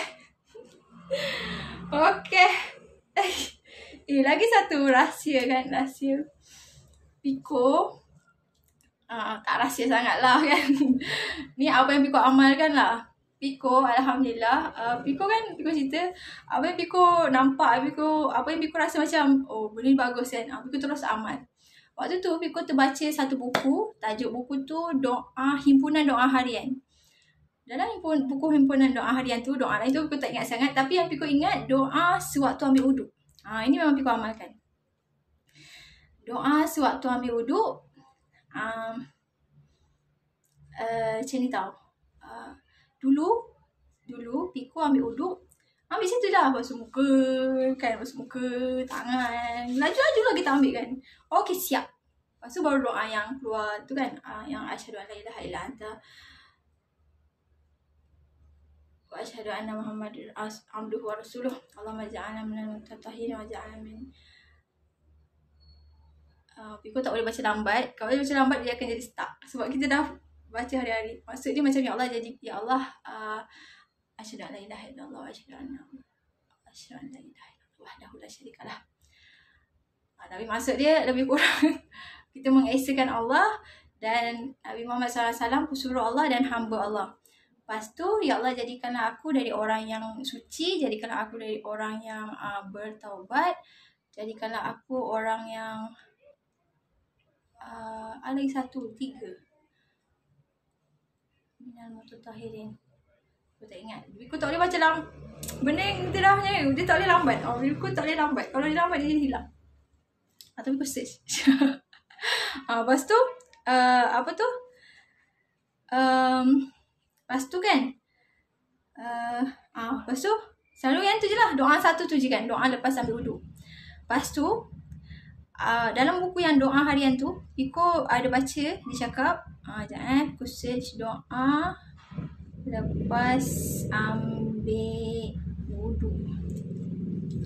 Lagi satu rahsia kan. Rahsia Biko. Tak rahsia sangat lah kan. Ni apa yang Biko amalkan lah. Biko Alhamdulillah, Biko cerita apa yang Biko nampak, apa yang Biko rasa macam benda ni bagus kan. Biko terus amal. Waktu tu Biko terbaca satu buku, tajuk buku tu Himpunan Doa Harian. Dalam buku Himpunan Doa Harian tu, doa lain tu Biko tak ingat sangat, tapi yang Biko ingat doa sewaktu ambil wuduk. Ini memang Biko amalkan. Doa sewaktu ambil wuduk. Macam ni tau. Dulu Biko ambil wuduk, ambil situ dah, basuh muka kan, tangan, laju-laju lah kita ambil kan. Okay, siap. Lepas tu baru doa yang keluar tu kan, yang asyhadu an la ilaha illa anta wa asyhadu anna Muhammadar abduhu wa rasuluh. Allahumma ja'alna minal mutatahhirin wa ja'alna min Piko tak boleh baca lambat. Kalau baca lambat dia akan jadi stuck. Sebab kita dah baca hari-hari. Maksud dia macam ya Allah jadi ya Allah asyhadu an la ilaha illallah wa asyhadu an la ilaha illallah wahdahu la syarikalah. Tapi maksud dia lebih kurang kita mengesakan Allah dan Nabi Muhammad SAW pesuruh Allah dan hamba Allah. Lepas tu ya Allah jadikanlah aku dari orang yang suci, jadikanlah aku dari orang yang bertaubat, jadikanlah aku orang yang ada lagi 3 minal mutatahhirin. Aku tak ingat. Biku tak boleh baca benda yang kita dah punya. Dia tak boleh lambat. Biku tak boleh lambat. Kalau dia lambat dia jadi hilang. Atau Biku search. Lepas tu apa tu? Lepas tu kan lepas tu selalu yang tu je lah. Doa 1 tu je kan. Doa lepas ambil wuduk. Lepas tu dalam buku yang doa harian tu Piko ada baca. Dia cakap sekejap Piko search doa lepas ambil wuduk.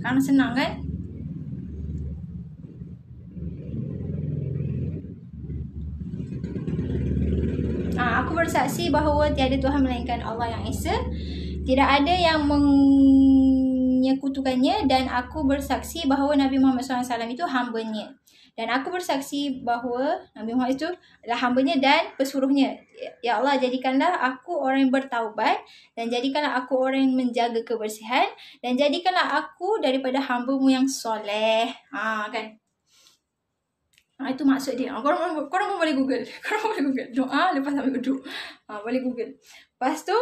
Kan senang kan? Aku bersaksi bahawa tiada Tuhan melainkan Allah yang Esa, tidak ada yang menyekutukannya, dan aku bersaksi bahawa Nabi Muhammad SAW itu hambanya. Dan aku bersaksi bahawa Nabi Muhammad itu adalah hambanya dan pesuruhnya. Ya Allah, jadikanlah aku orang yang bertaubat, dan jadikanlah aku orang yang menjaga kebersihan, dan jadikanlah aku daripada hamba-Mu yang soleh. Kan? Itu maksud dia. Korang pun boleh Google. Doa lepas ambil wuduk. Boleh Google. Lepas tu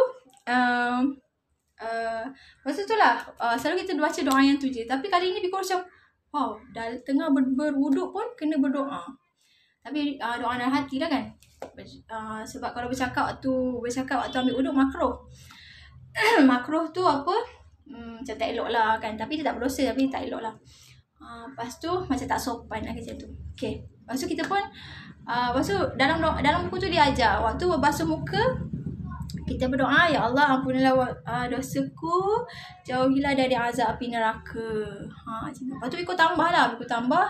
lah selalu kita baca doa yang tu je. Tapi kali ni Biko macam wow, dah tengah berwuduk pun kena berdoa. Tapi doa dalam hati lah kan. Sebab kalau bercakap waktu ambil wuduk makruh. Makruh tu apa? Macam tak elok lah kan. Tapi dia tak berdosa, tapi tak elok lah. Lepas tu macam tak sopan lah macam tu. Okay. Lepas tu kita pun lepas tu dalam buku tu dia ajar waktu berbasuh muka kita berdoa, ya Allah ampunilah dosaku, jauhilah dari azab api neraka. Lepas tu Biko tambah,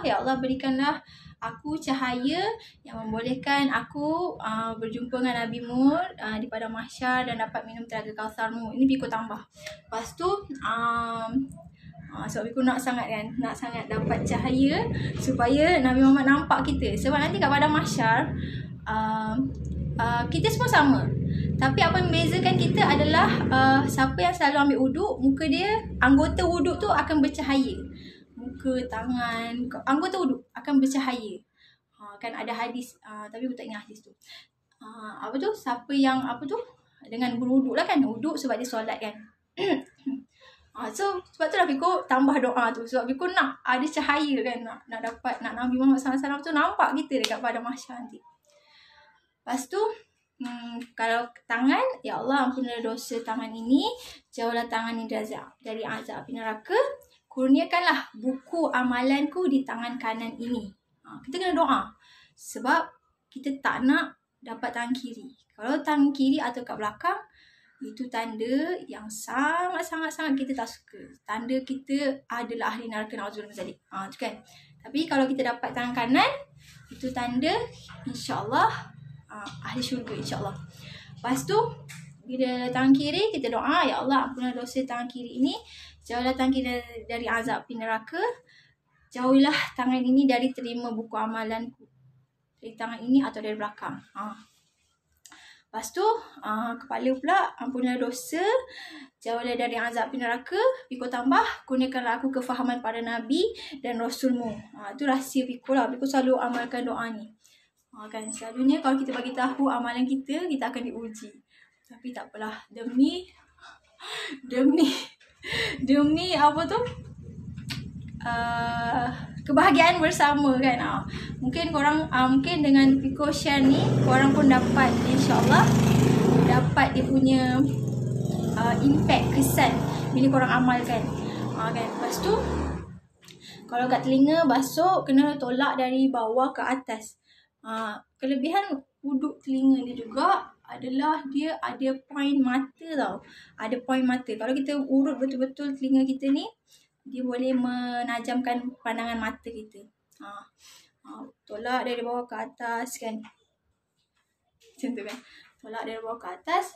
ya Allah berikanlah aku cahaya yang membolehkan aku berjumpa dengan Nabi-Mu di padang mahsyar dan dapat minum telaga Kausar-Mu. Ini Biko tambah. Lepas tu sebab Biko nak sangat dapat cahaya supaya Nabi Muhammad nampak kita. Sebab nanti kat padang mahsyar kita semua sama. Tapi apa yang membezakan kita adalah siapa yang selalu ambil wuduk, muka dia, anggota wuduk tu akan bercahaya. Muka, tangan, anggota wuduk akan bercahaya. Kan ada hadis, tapi aku tak ingat hadis tu. Siapa yang dengan berwuduk lah kan. Wuduk sebab dia solat kan. So sebab tu lah Biko tambah doa tu. Sebab Biko nak ada cahaya kan. Nak dapat, nak Nabi Muhammad SAW tu nampak kita dekat padang mahsyar nanti. Lepas tu kalau tangan, ya Allah ampunilah dosa tangan ini, jauhlah tangan ini dari azab api neraka, kurniakanlah buku amalanku di tangan kanan ini. Kita kena doa. Sebab kita tak nak dapat tangan kiri. Kalau tangan kiri atau kat belakang, itu tanda yang sangat-sangat kita tak suka. Tanda kita adalah ahli neraka, na'udzubillah min zalik. Tu kan. Tapi kalau kita dapat tangan kanan, itu tanda insya-Allah ahli syurga insya-Allah. Lepas tu bila tangan kiri kita doa, ya Allah ampunilah dosa tangan kiri ini, jauhlah tangan kiri dari azab api neraka, jauhilah tangan ini dari terima buku amalanku dari tangan ini atau dari belakang. Lepas tu kepala pula, ampunilah dosa, jauhlah dari azab api neraka. Biko tambah, kurniakanlah aku kefahaman pada Nabi dan Rasul-Mu. Itu rahsia Biko lah. Biko selalu amalkan doa ni. Kan selalunya kalau kita bagi tahu amalan kita akan diuji. Tapi tak apalah, demi apa tu? Kebahagiaan bersama kan. Mungkin korang mungkin dengan Biko share ni korang pun dapat insya-Allah dapat dia punya impact, kesan bila korang amalkan. Kan. Lepas tu kalau kat telinga basuh kena tolak dari bawah ke atas. Kelebihan wuduk telinga ni juga adalah dia ada point mata tau. Ada point mata. Kalau kita urut betul-betul telinga kita ni, dia boleh menajamkan pandangan mata kita. Tolak dari bawah ke atas kan. Macam tu kan. Tolak dari bawah ke atas.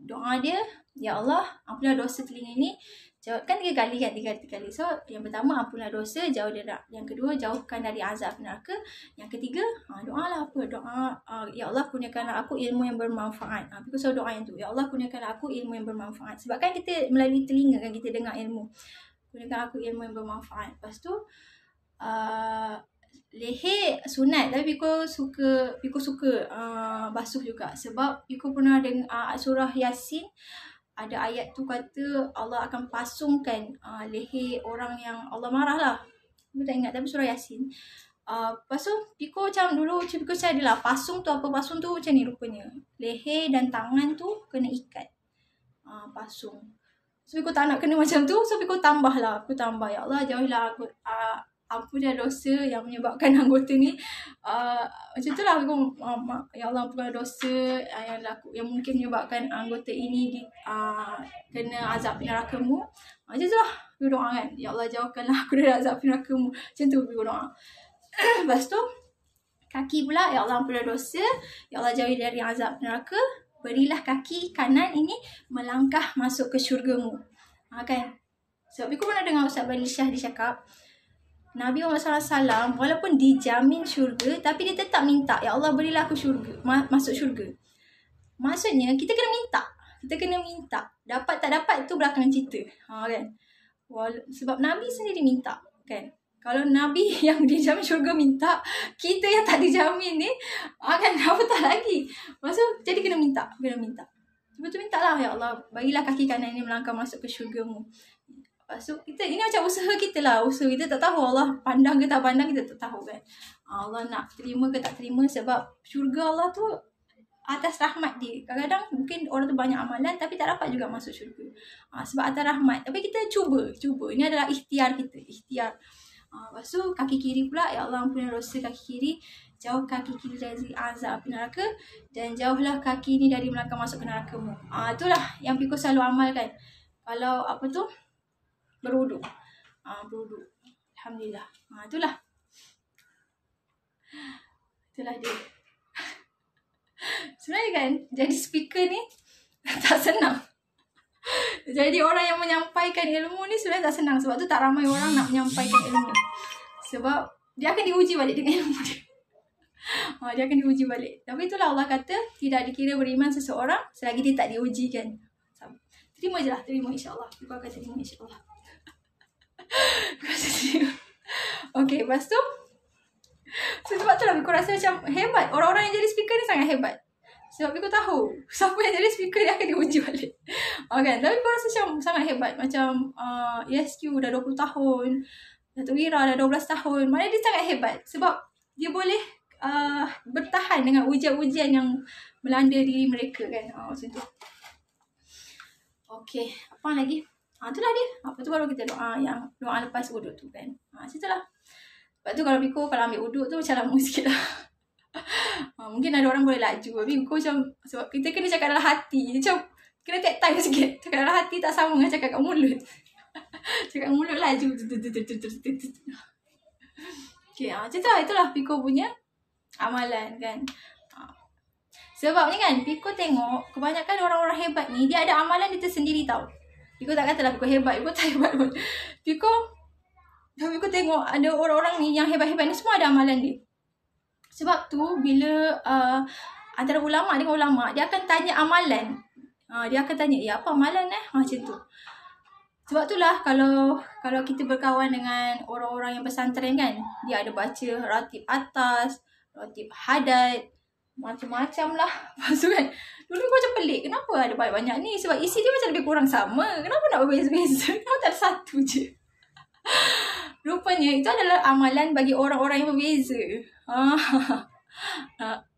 Doa dia, ya Allah, ampunilah dosa telinga ni. Kan 3 kali kan, 3 kali. So yang pertama, ampunilah dosa, jauh dari. Yang kedua, jauhkan dari azab neraka. Yang ketiga, doa lah apa? Doa, ya Allah, kurniakanlah aku ilmu yang bermanfaat. Aku selalu doa yang tu. Ya Allah, kurniakanlah aku ilmu yang bermanfaat. Sebab kan kita melalui telinga kan kita dengar ilmu. Kurniakan aku ilmu yang bermanfaat. Lepas tu leher sunat, tapi Piko suka basuh juga. Sebab Piko pernah dengar surah Yasin, ada ayat tu kata Allah akan pasungkan leher orang yang Allah marah lah. Aku tak ingat, tapi surah Yasin. Lepas tu Piko macam dulu Piko cari lah pasung tu apa. Pasung tu macam ni rupanya, leher dan tangan tu kena ikat, pasung. So Piko tak nak kena macam tu, so Piko tambah lah. Ya Allah, jauhilah aku, ampunilah dosa yang menyebabkan anggota ni macam tu lah. Ya Allah, ampunilah dosa yang mungkin menyebabkan anggota ini kena azab neraka-Mu. Macam tu lah aku doa kan. Ya Allah, jauhkanlah aku dari azab neraka-Mu. Macam tu aku doa. Lepas tu kaki pula, ya Allah, ampunilah dosa, ya Allah, jauhi dari azab neraka. Berilah kaki kanan ini melangkah masuk ke syurga-Mu. Kan? Sebab aku pernah dengar Ustaz Bali Syah dia cakap, Nabi Muhammad SAW walaupun dijamin syurga, tapi dia tetap minta, ya Allah, berilah aku syurga, masuk syurga. Maksudnya kita kena minta. Dapat tak dapat tu belakangan cerita. Kan? Sebab Nabi sendiri minta kan. Kalau Nabi yang dijamin syurga minta, kita yang tak dijamin ni kan apatah lagi. Maksud jadi kena minta. Betul minta lah, ya Allah, bagilah kaki kanan ini melangkah masuk ke syurga-Mu. Lepas tu ini macam usaha kita lah. Usaha kita tak tahu Allah pandang ke tak pandang, kita tak tahu kan. Allah nak terima ke tak terima, sebab syurga Allah tu atas rahmat dia. Kadang-kadang mungkin orang tu banyak amalan tapi tak dapat juga masuk syurga. Sebab atas rahmat. Tapi kita cuba. Ini adalah ikhtiar kita. Lepas tu kaki kiri pula, ya Allah, ampunilah dosa kaki kiri, jauh kaki kiri dari azab neraka, dan jauhlah kaki ni dari melangkah masuk ke neraka-Mu. Itulah yang Piko selalu amalkan kalau apa tu berwuduk. Alhamdulillah. Itulah dia. Sebenarnya kan jadi speaker ni tak senang. Jadi orang yang menyampaikan ilmu ni sebenarnya tak senang. Sebab tu tak ramai orang nak menyampaikan ilmu. Sebab dia akan diuji balik dengan ilmu dia. Dia akan diuji balik. Tapi itulah Allah kata, tidak dikira beriman seseorang selagi dia tak diuji kan. Terima je lah. Terima insyaAllah. Aku akan terima insyaAllah. Okay, lepas tu sebab tu lah aku rasa macam hebat. Orang-orang yang jadi speaker ni sangat hebat. Sebab aku tahu siapa yang jadi speaker dia akan diuji balik. Kan? Tapi aku rasa macam sangat hebat. Macam ESQ dah 20 tahun, Datuk Wira dah 12 tahun. Mana dia sangat hebat. Sebab dia boleh bertahan dengan ujian-ujian yang melanda diri mereka kan. Macam tu. Okay, apa lagi? Itulah dia. Apa tu baru kita doa lepas wuduk tu kan. Macam tu lah. Lepas tu kalau Piko ambil wuduk tu macam lama sikit lah. Mungkin ada orang boleh laju, tapi Piko macam, sebab kita kena cakap dalam hati. Macam kena take time sikit. Cakap dalam hati tak sama dengan cakap kat mulut. Cakap kat mulut laju. Okay, macam tu lah. Itulah Piko punya amalan kan. Sebab ni kan Piko tengok kebanyakan orang-orang hebat ni, dia ada amalan dia tersendiri tau. Piko tak katalah Piko hebat, Piko tak hebat pun. Piko tengok ada orang-orang ni yang hebat-hebat ni semua ada amalan dia. Sebab tu bila antara ulama dengan ulama, dia akan tanya amalan. Dia akan tanya, ya apa amalan macam tu. Sebab itulah kalau kita berkawan dengan orang-orang yang pesantren kan, dia ada baca ratib atas, ratib hadat, macam-macam lah. Lepas tu kan, dulu aku macam pelik, kenapa ada banyak-banyak ni? Sebab isi dia macam lebih kurang sama. Kenapa nak berbeza-beza? Kenapa tak ada satu je? Rupanya itu adalah amalan bagi orang-orang yang berbeza.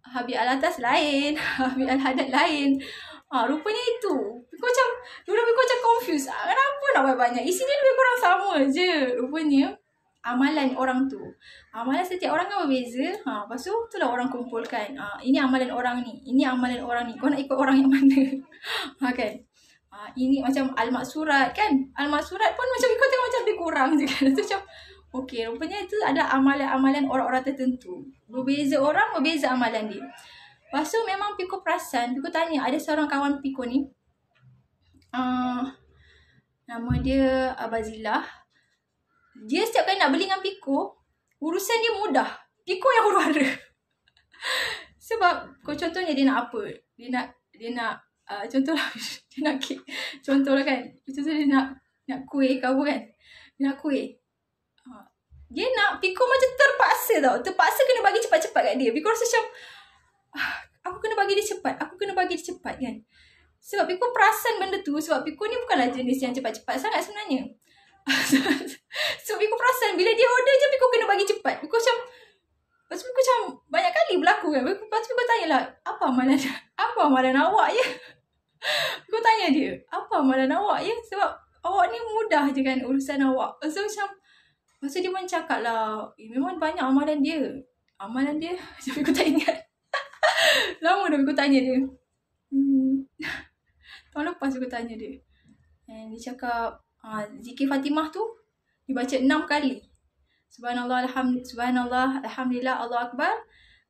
Habib al-atas lain, Habib al-hadat lain. Rupanya itu. Dulu aku macam confused. Kenapa nak banyak-banyak? Isi dia lebih kurang sama je. Rupanya amalan orang tu. Amalan setiap orang kan berbeza. Lepas tu itulah orang kumpulkan. Ini amalan orang ni. Ini amalan orang ni. Kau nak ikut orang yang mana? Kan? Ini macam al-maksurat kan. Al-maksurat pun macam kau tengok macam lebih kurang je kan. Tu macam okey, rupanya itu ada amalan-amalan orang-orang tertentu. Berbeza orang, berbeza amalan dia. Lepas tu memang Piko perasan. Piko tanya, ada seorang kawan Piko ni. Nama dia Bazilah. Dia setiap kali nak beli dengan Piko, urusan dia mudah. Piko yang huru-hara. Sebab contohnya dia nak apa? Dia nak contohlah dia nak kek. Contohlah kan. Contohnya dia nak kuih ke apa kan. Dia nak kuih. Dia nak Piko macam terpaksa tau. Terpaksa kena bagi cepat-cepat kat dia. Piko rasa macam aku kena bagi dia cepat. Aku kena bagi dia cepat kan. Sebab Piko perasan benda tu. Sebab Piko ni bukanlah jenis yang cepat-cepat sangat sebenarnya. So Piko perasan bila dia order je Piko kena bagi cepat. Piko macam lepas tu Piko macam banyak kali berlaku kan. Lepas tu Piko tanyalah, apa amalan awak ya? Piko tanya dia, apa amalan awak ya? Sebab awak ni mudah je kan urusan awak. So macam masa dia pun cakap lah, memang banyak amalan dia. Amalan dia macam Piko tak ingat. Lama dah Piko tanya dia. Tahun lepas Piko tanya dia. And dia cakap zikir Fatimah tu dibaca 6 kali. Subhanallah, alhamdulillah, Allah Akbar.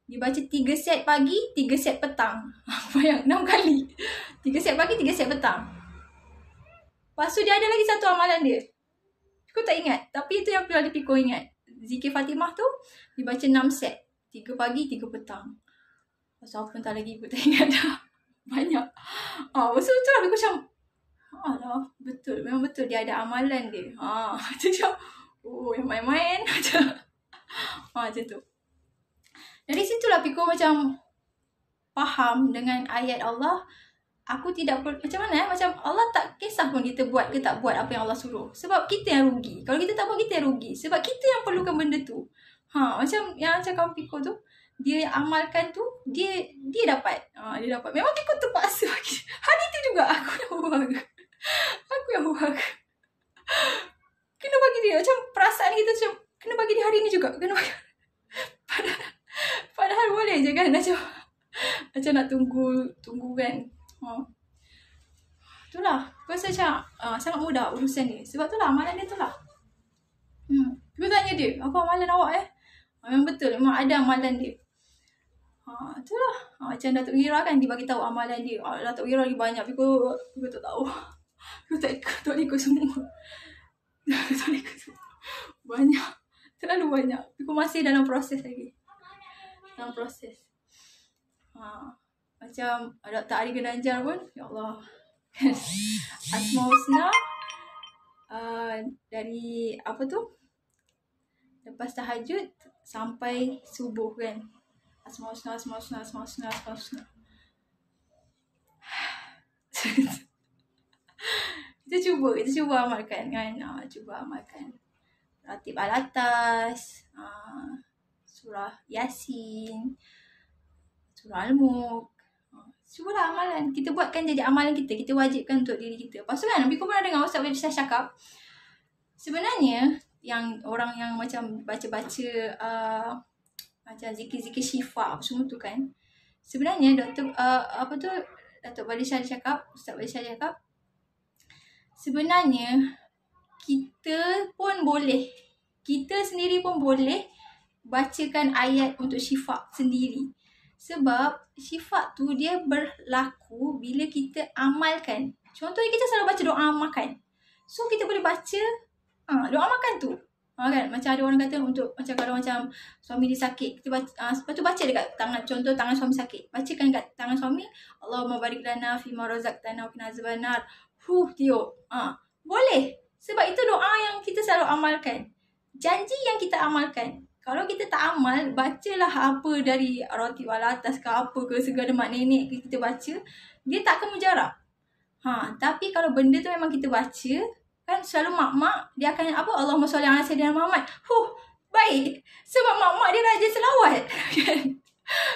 Dibaca 3 set pagi, 3 set petang. Bayang 6 kali. 3 set pagi, 3 set petang. Lepas tu dia ada lagi satu amalan dia. Piko tak ingat. Tapi itu yang perlu Piko ingat. Zikir Fatimah tu dibaca 6 set. 3 pagi, 3 petang. Pasal apa entah lagi Piko tak ingat dah. Banyak. Lepas tu lah Piko macam alah, betul. Memang betul dia ada amalan dia. Macam yang main-main. Macam tu. Dari situlah Piko macam faham dengan ayat Allah. Aku tidak macam mana macam Allah tak kisah pun kita buat ke tak buat apa yang Allah suruh. Sebab kita yang rugi. Kalau kita tak buat, kita yang rugi. Sebab kita yang perlukan benda tu. Macam yang cakap Piko tu, dia amalkan tu, dia dapat. Dia dapat. Memang Piko terpaksa bagi. Hari tu juga aku yang buang. Kena bagi dia. Macam perasaan kita macam kena bagi dia hari ni juga. Kena bagi. Padahal boleh je kan. Macam nak tunggu kan. Itulah. Aku rasa macam sangat mudah urusan dia. Sebab itulah amalan dia tu lah. Aku tanya dia, apa amalan awak Memang betul. Memang ada amalan dia. Itulah. Macam Datuk Wira kan dia bagi tahu amalan dia. Datuk Wira lagi banyak. Aku tak tahu. Aku tak ikut semua. Banyak. Terlalu banyak. Aku masih dalam proses lagi. Dalam proses. Macam Dr. Ari Gananjar pun, ya Allah. Asmaul Husna dari apa tu? Lepas tahajud sampai subuh kan. Asmaul Husna. Kita cuba amalkan kan. Cuba amalkan. Ratib Al-Atas, surah Yasin, surah Al-Mulk. Cubalah amalan. Kita buatkan jadi amalan kita. Kita wajibkan untuk diri kita. Lepas tu kan, Piko pernah dengar Ustaz Wajib cakap, sebenarnya yang orang yang macam baca-baca macam zikir-zikir syifa semua tu kan, sebenarnya Datuk Balisha cakap, Ustaz Balisha cakap, sebenarnya kita sendiri pun boleh bacakan ayat untuk syifa sendiri. Sebab syifa tu dia berlaku bila kita amalkan. Contohnya kita selalu baca doa makan. So kita boleh baca doa makan tu. Kan? Macam ada orang kata untuk macam kalau macam suami dia sakit, kita baca, lepas tu baca dekat tangan, contoh tangan suami sakit. Bacakan kat tangan suami, Allahumma barik lana fima razaqtana wa qina azabannar. Tiup. Boleh. Sebab itu doa yang kita selalu amalkan. Janji yang kita amalkan. Kalau kita tak amal, bacalah apa dari Ratib Al-Atas ke apa ke segala mak nenek kita baca, dia tak akan mujarab. Tapi kalau benda tu memang kita baca, kan selalu mak-mak dia akan apa, Allahumma sholli ala sayyidina Muhammad. Baik. Sebab mak-mak dia rajin selawat. Kan?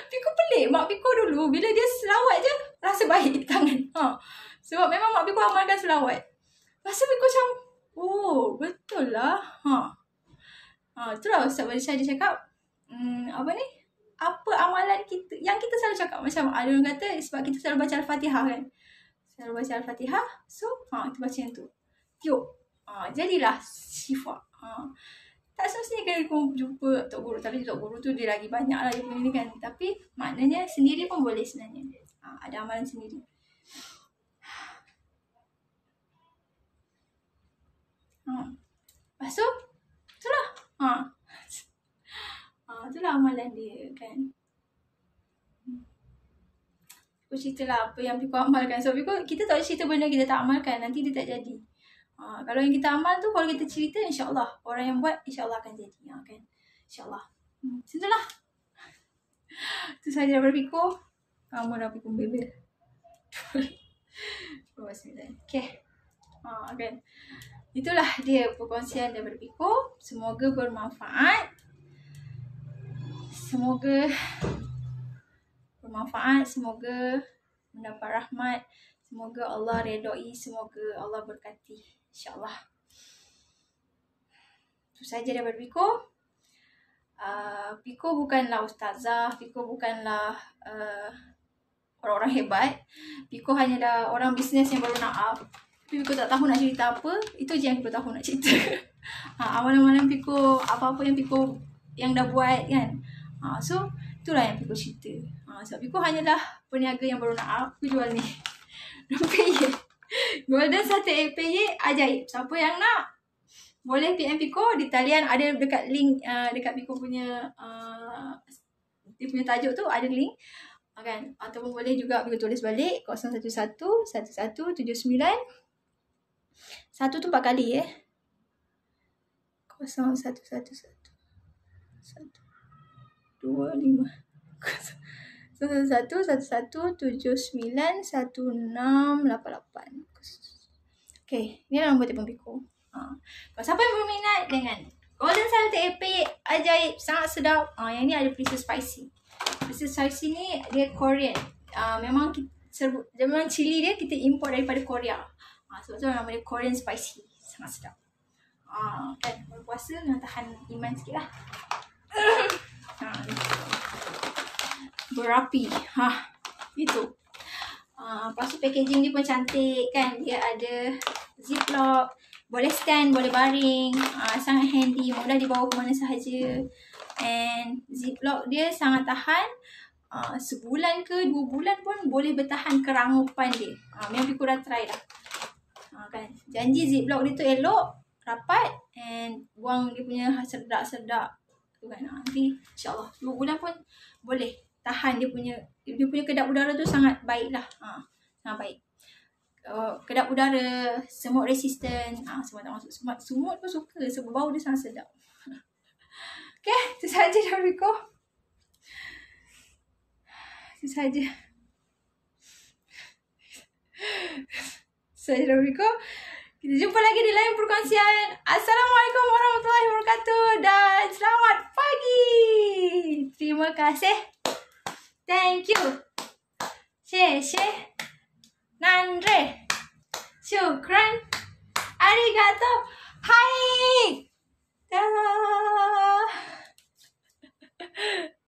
Piko pelik. Mak Piko dulu bila dia selawat je rasa baik tangan. Sebab memang mak Piko amalkan selawat. Rasa Piko macam, betul lah. Itulah Ustaz Wali Syah dia cakap, apa ni? Apa amalan kita yang kita selalu cakap, macam ada orang kata sebab kita selalu baca Al-Fatihah kan. Selalu baca Al-Fatihah, so kita baca yang tu. Tiup. Jadilah syifa. Tak semestinya kena jumpa Tok Guru, tapi Tok Guru tu dia lagi banyak lah dia punya ni kan. Tapi maknanya sendiri pun boleh sebenarnya. Ada amalan sendiri. Lepas tu, itulah. Itulah amalan dia kan. Aku ceritalah apa yang Piko amalkan. So kita tak boleh cerita benda kita tak amalkan, nanti dia tak jadi. Kalau yang kita amal tu, kalau kita cerita, insyaAllah orang yang buat insyaAllah akan jadi. Kan? InsyaAllah. Itulah. Itu sahaja daripada Piko. Kamu dah Piko bebel. 29. Okay. Kan. Itulah dia perkongsian daripada Piko. Semoga bermanfaat. Semoga mendapat rahmat. Semoga Allah redai. Semoga Allah berkati. InsyaAllah. Itu sahaja daripada Piko. Piko bukanlah ustazah. Piko bukanlah orang-orang hebat. Piko hanyalah orang bisnes yang baru nak up. Tapi Piko tak tahu nak cerita apa. Itu je yang Piko tahu nak cerita. Amalan-amalan Piko, apa-apa yang Piko yang dah buat kan. So itulah yang Piko cerita. Sebab Piko hanyalah peniaga yang baru nak up. Piko jual ni RM2 Golden Sate egg PY ajaib. Siapa yang nak boleh PM Piko. Di talian ada dekat link, dekat Piko punya dia punya tajuk tu ada link kan. Ataupun boleh juga Piko tulis balik 011 1179 1 tu 4 kali 0111 1 2 5 11791688. Okay, ni lah nombor telefon Piko. Kalau siapa yang berminat dengan Golden Sate egg PY ajaib, sangat sedap. Yang ni ada perisai spicy. Perisai spicy ni dia Korean. Memang cili dia kita import daripada Korea. Sebab tu nama dia Korean spicy. Sangat sedap. Kan berpuasa dengan tahan iman sikit lah. Berapi. Itu. Lepas tu packaging dia pun cantik kan. Dia ada ziplock. Boleh stand, boleh baring. Sangat handy. Mudah dibawa ke mana sahaja. And ziplock dia sangat tahan. Sebulan ke 2 bulan pun boleh bertahan kerangupan dia. Memang Piko dah try dah. Kan. Janji ziplock dia tu elok, rapat and buang dia punya sedak-sedak tu kan. Nanti insyaAllah 2 bulan pun boleh tahan dia punya kedap udara tu sangat baik lah. Sangat baik. Kedap udara, semut resistant. Semut tak masuk semut pun suka sebab bau dia sangat sedap. Okay, itu sahaja dari Piko. Itu sahaja. Saya dari Piko. Kita jumpa lagi di lain perkongsian. Assalamualaikum warahmatullahi wabarakatuh dan selamat pagi. Terima kasih. Thank you. 谢谢. Nandre. Syukran. Arigato. Hai.